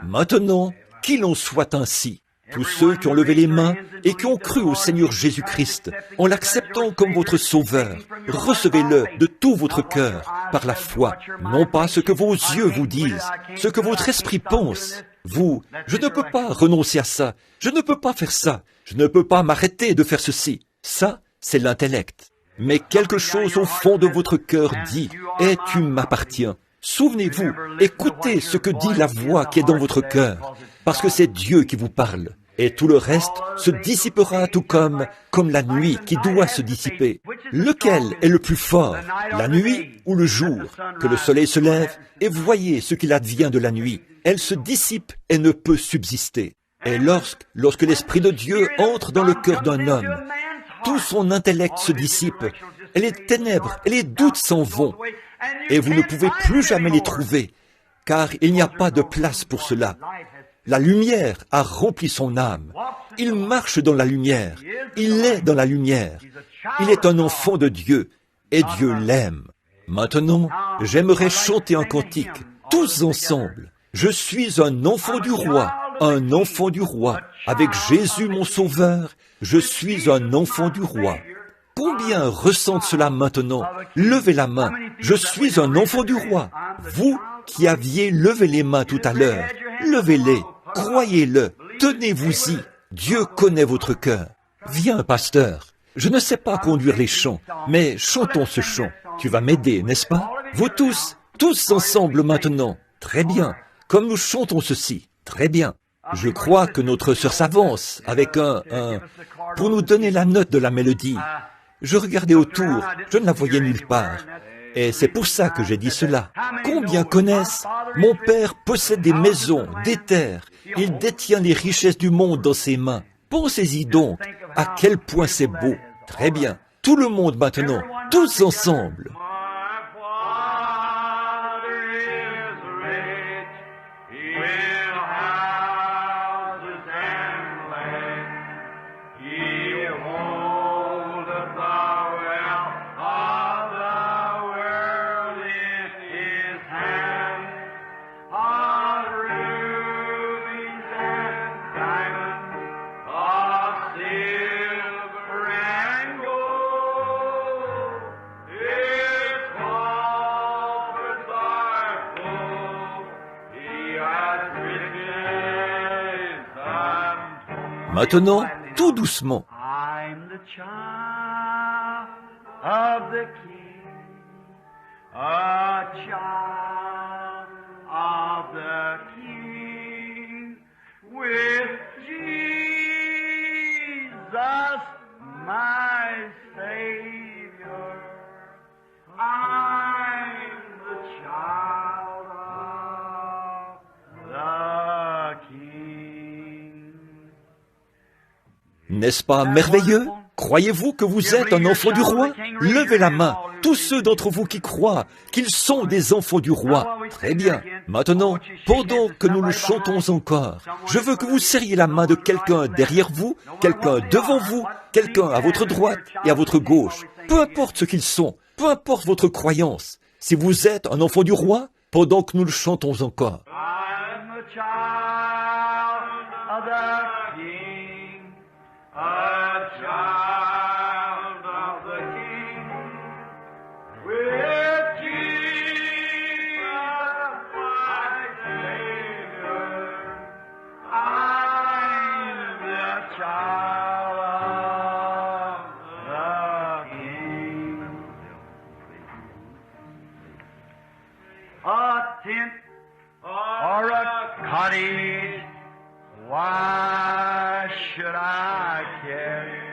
Maintenant, qu'il en soit ainsi. Tous ceux qui ont levé les mains et qui ont cru au Seigneur Jésus-Christ, en l'acceptant comme votre Sauveur, recevez-le de tout votre cœur, par la foi, non pas ce que vos yeux vous disent, ce que votre esprit pense. Vous, je ne peux pas renoncer à ça, je ne peux pas faire ça, je ne peux pas m'arrêter de faire ceci. Ça, c'est l'intellect. Mais quelque chose au fond de votre cœur dit, « Et tu m'appartiens ». Souvenez-vous, écoutez ce que dit la voix qui est dans votre cœur, parce que c'est Dieu qui vous parle. Et tout le reste se dissipera tout comme la nuit qui doit se dissiper. Lequel est le plus fort, la nuit ou le jour? Que le soleil se lève, et voyez ce qu'il advient de la nuit. Elle se dissipe et ne peut subsister. Et lorsque l'Esprit de Dieu entre dans le cœur d'un homme, tout son intellect se dissipe, et les ténèbres et les doutes s'en vont, et vous ne pouvez plus jamais les trouver, car il n'y a pas de place pour cela. La lumière a rempli son âme. Il marche dans la lumière. Il est dans la lumière. Il est un enfant de Dieu, et Dieu l'aime. Maintenant, j'aimerais chanter un cantique, tous ensemble. Je suis un enfant du roi, un enfant du roi. Avec Jésus mon sauveur, je suis un enfant du roi. Combien ressentent cela maintenant? Levez la main. Je suis un enfant du roi. Vous qui aviez levé les mains tout à l'heure, levez-les. Croyez-le, tenez-vous-y, Dieu connaît votre cœur. Viens, pasteur, je ne sais pas conduire les chants, mais chantons ce chant. Tu vas m'aider, n'est-ce pas? Vous tous ensemble maintenant. Très bien, comme nous chantons ceci, très bien. Je crois que notre sœur s'avance avec pour nous donner la note de la mélodie. Je regardais autour, je ne la voyais nulle part. Et c'est pour ça que j'ai dit cela. Combien connaissent? Mon père possède des maisons, des terres. Il détient les richesses du monde dans ses mains. Pensez-y donc, à quel point c'est beau. Très bien. Tout le monde maintenant, tous ensemble. Maintenant, tout doucement. I'm the child of the King, a child of the King, with Jesus, my Savior. I'm the child of the King. N'est-ce pas merveilleux? Croyez-vous que vous êtes un enfant du roi? Levez la main, tous ceux d'entre vous qui croient qu'ils sont des enfants du roi. Très bien. Maintenant, pendant que nous le chantons encore, je veux que vous serriez la main de quelqu'un derrière vous, quelqu'un devant vous, quelqu'un à votre droite et à votre gauche. Peu importe ce qu'ils sont, peu importe votre croyance. Si vous êtes un enfant du roi, pendant que nous le chantons encore. I'm a child of the King, a child of the King, with Jesus, my Savior. I'm the child of the King. A tent or a cottage, why should I care?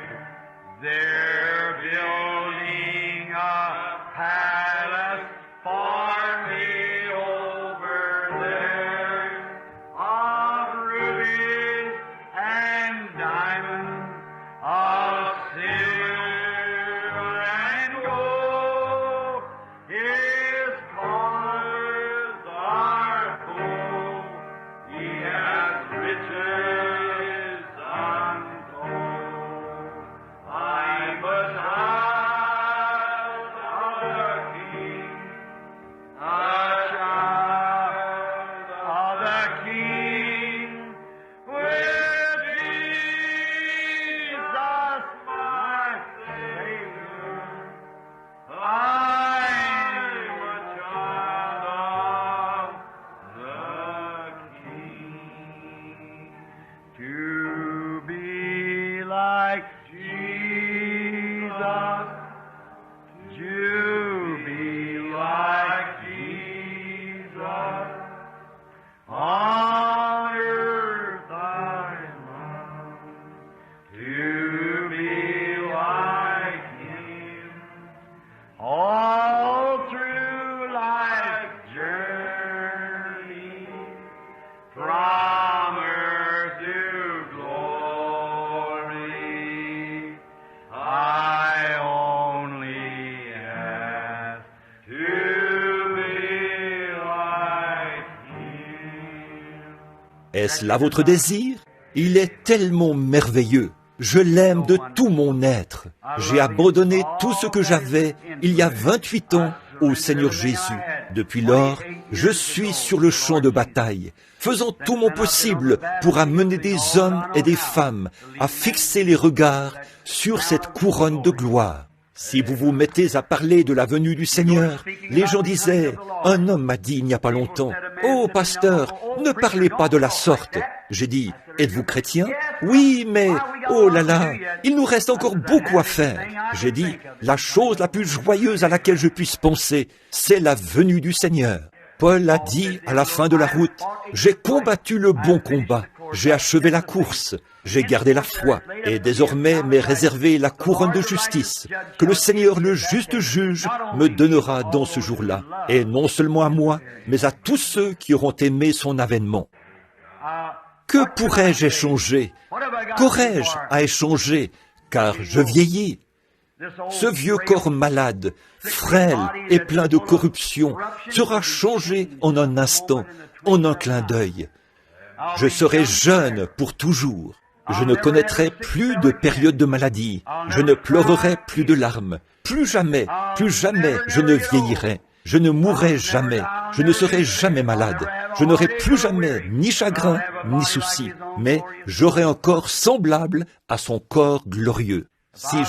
They're building a palace for me over there, of rubies and diamonds, of silver and gold. His cars are full, he has riches untold. I'm a Est-ce là votre désir? Il est tellement merveilleux. Je l'aime de tout mon être. J'ai abandonné tout ce que j'avais il y a 28 ans au Seigneur Jésus. Depuis lors, je suis sur le champ de bataille, faisant tout mon possible pour amener des hommes et des femmes à fixer les regards sur cette couronne de gloire. Si vous vous mettez à parler de la venue du Seigneur, les gens disaient, « Un homme m'a dit il n'y a pas longtemps, « Oh, pasteur, ne parlez pas de la sorte. » J'ai dit, « Êtes-vous chrétien? » « Oui, mais, oh là là, il nous reste encore beaucoup à faire. » J'ai dit, « La chose la plus joyeuse à laquelle je puisse penser, c'est la venue du Seigneur. » Paul a dit à la fin de la route, « J'ai combattu le bon combat, j'ai achevé la course, j'ai gardé la foi, et désormais m'est réservé la couronne de justice, que le Seigneur le juste juge me donnera dans ce jour-là, et non seulement à moi, mais à tous ceux qui auront aimé son avènement. » Que pourrais-je échanger? Qu'aurais-je à échanger? Car je vieillis. Ce vieux corps malade, frêle et plein de corruption sera changé en un instant, en un clin d'œil. Je serai jeune pour toujours. Je ne connaîtrai plus de période de maladie. Je ne pleurerai plus de larmes. Plus jamais je ne vieillirai. Je ne mourrai jamais. Je ne serai jamais malade. Je n'aurai plus jamais ni chagrin, ni souci. Mais j'aurai un corps semblable à son corps glorieux. Si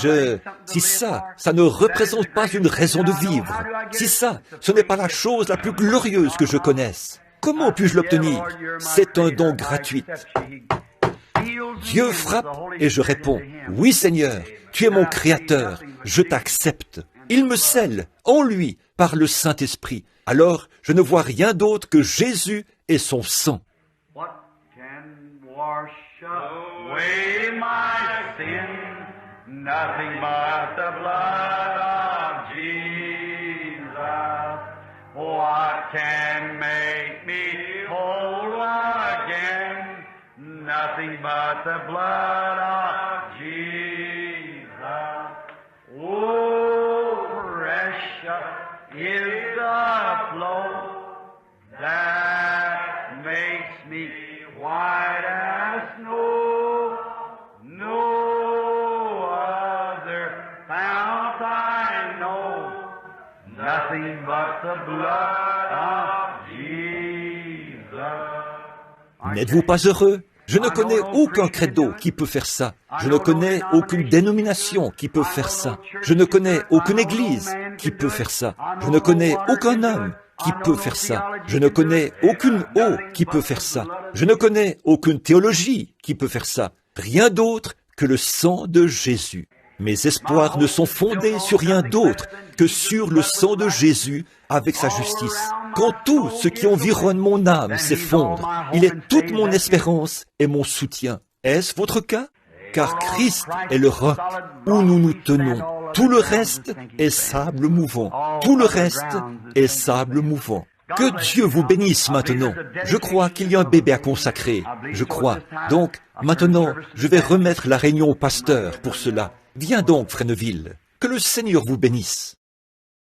ça ne représente pas une raison de vivre, si ça, ce n'est pas la chose la plus glorieuse que je connaisse, comment puis-je l'obtenir? C'est un don gratuit. Dieu frappe et je réponds, « Oui Seigneur, tu es mon Créateur, je t'accepte. » Il me scelle en lui par le Saint-Esprit. Alors, je ne vois rien d'autre que Jésus et son sang. What can wash away my sin? Nothing but the blood of Jesus. What can make me whole again? Nothing but the blood of Jesus. Oh, precious is the flow that makes me white as snow. No other fount I know. Nothing but the blood of Jesus. N'êtes-vous pas heureux? Je ne connais aucun credo qui peut faire ça. Je ne connais aucune dénomination qui peut faire ça. Je ne connais aucune église qui peut faire ça. Je ne connais aucun homme qui peut faire ça. Je ne connais aucune eau qui peut faire ça. Je ne connais aucune théologie qui peut faire ça. Rien d'autre que le sang de Jésus. Mes espoirs ne sont fondés sur rien d'autre que sur le sang de Jésus avec sa justice. Quand tout ce qui environne mon âme s'effondre, il est toute mon espérance et mon soutien. Est-ce votre cas? Car Christ est le roc où nous nous tenons. Tout le reste est sable mouvant. Tout le reste est sable mouvant. Que Dieu vous bénisse maintenant. Je crois qu'il y a un bébé à consacrer. Je crois. Donc, maintenant, je vais remettre la réunion au pasteur pour cela. Viens donc, Fresneville. Que le Seigneur vous bénisse.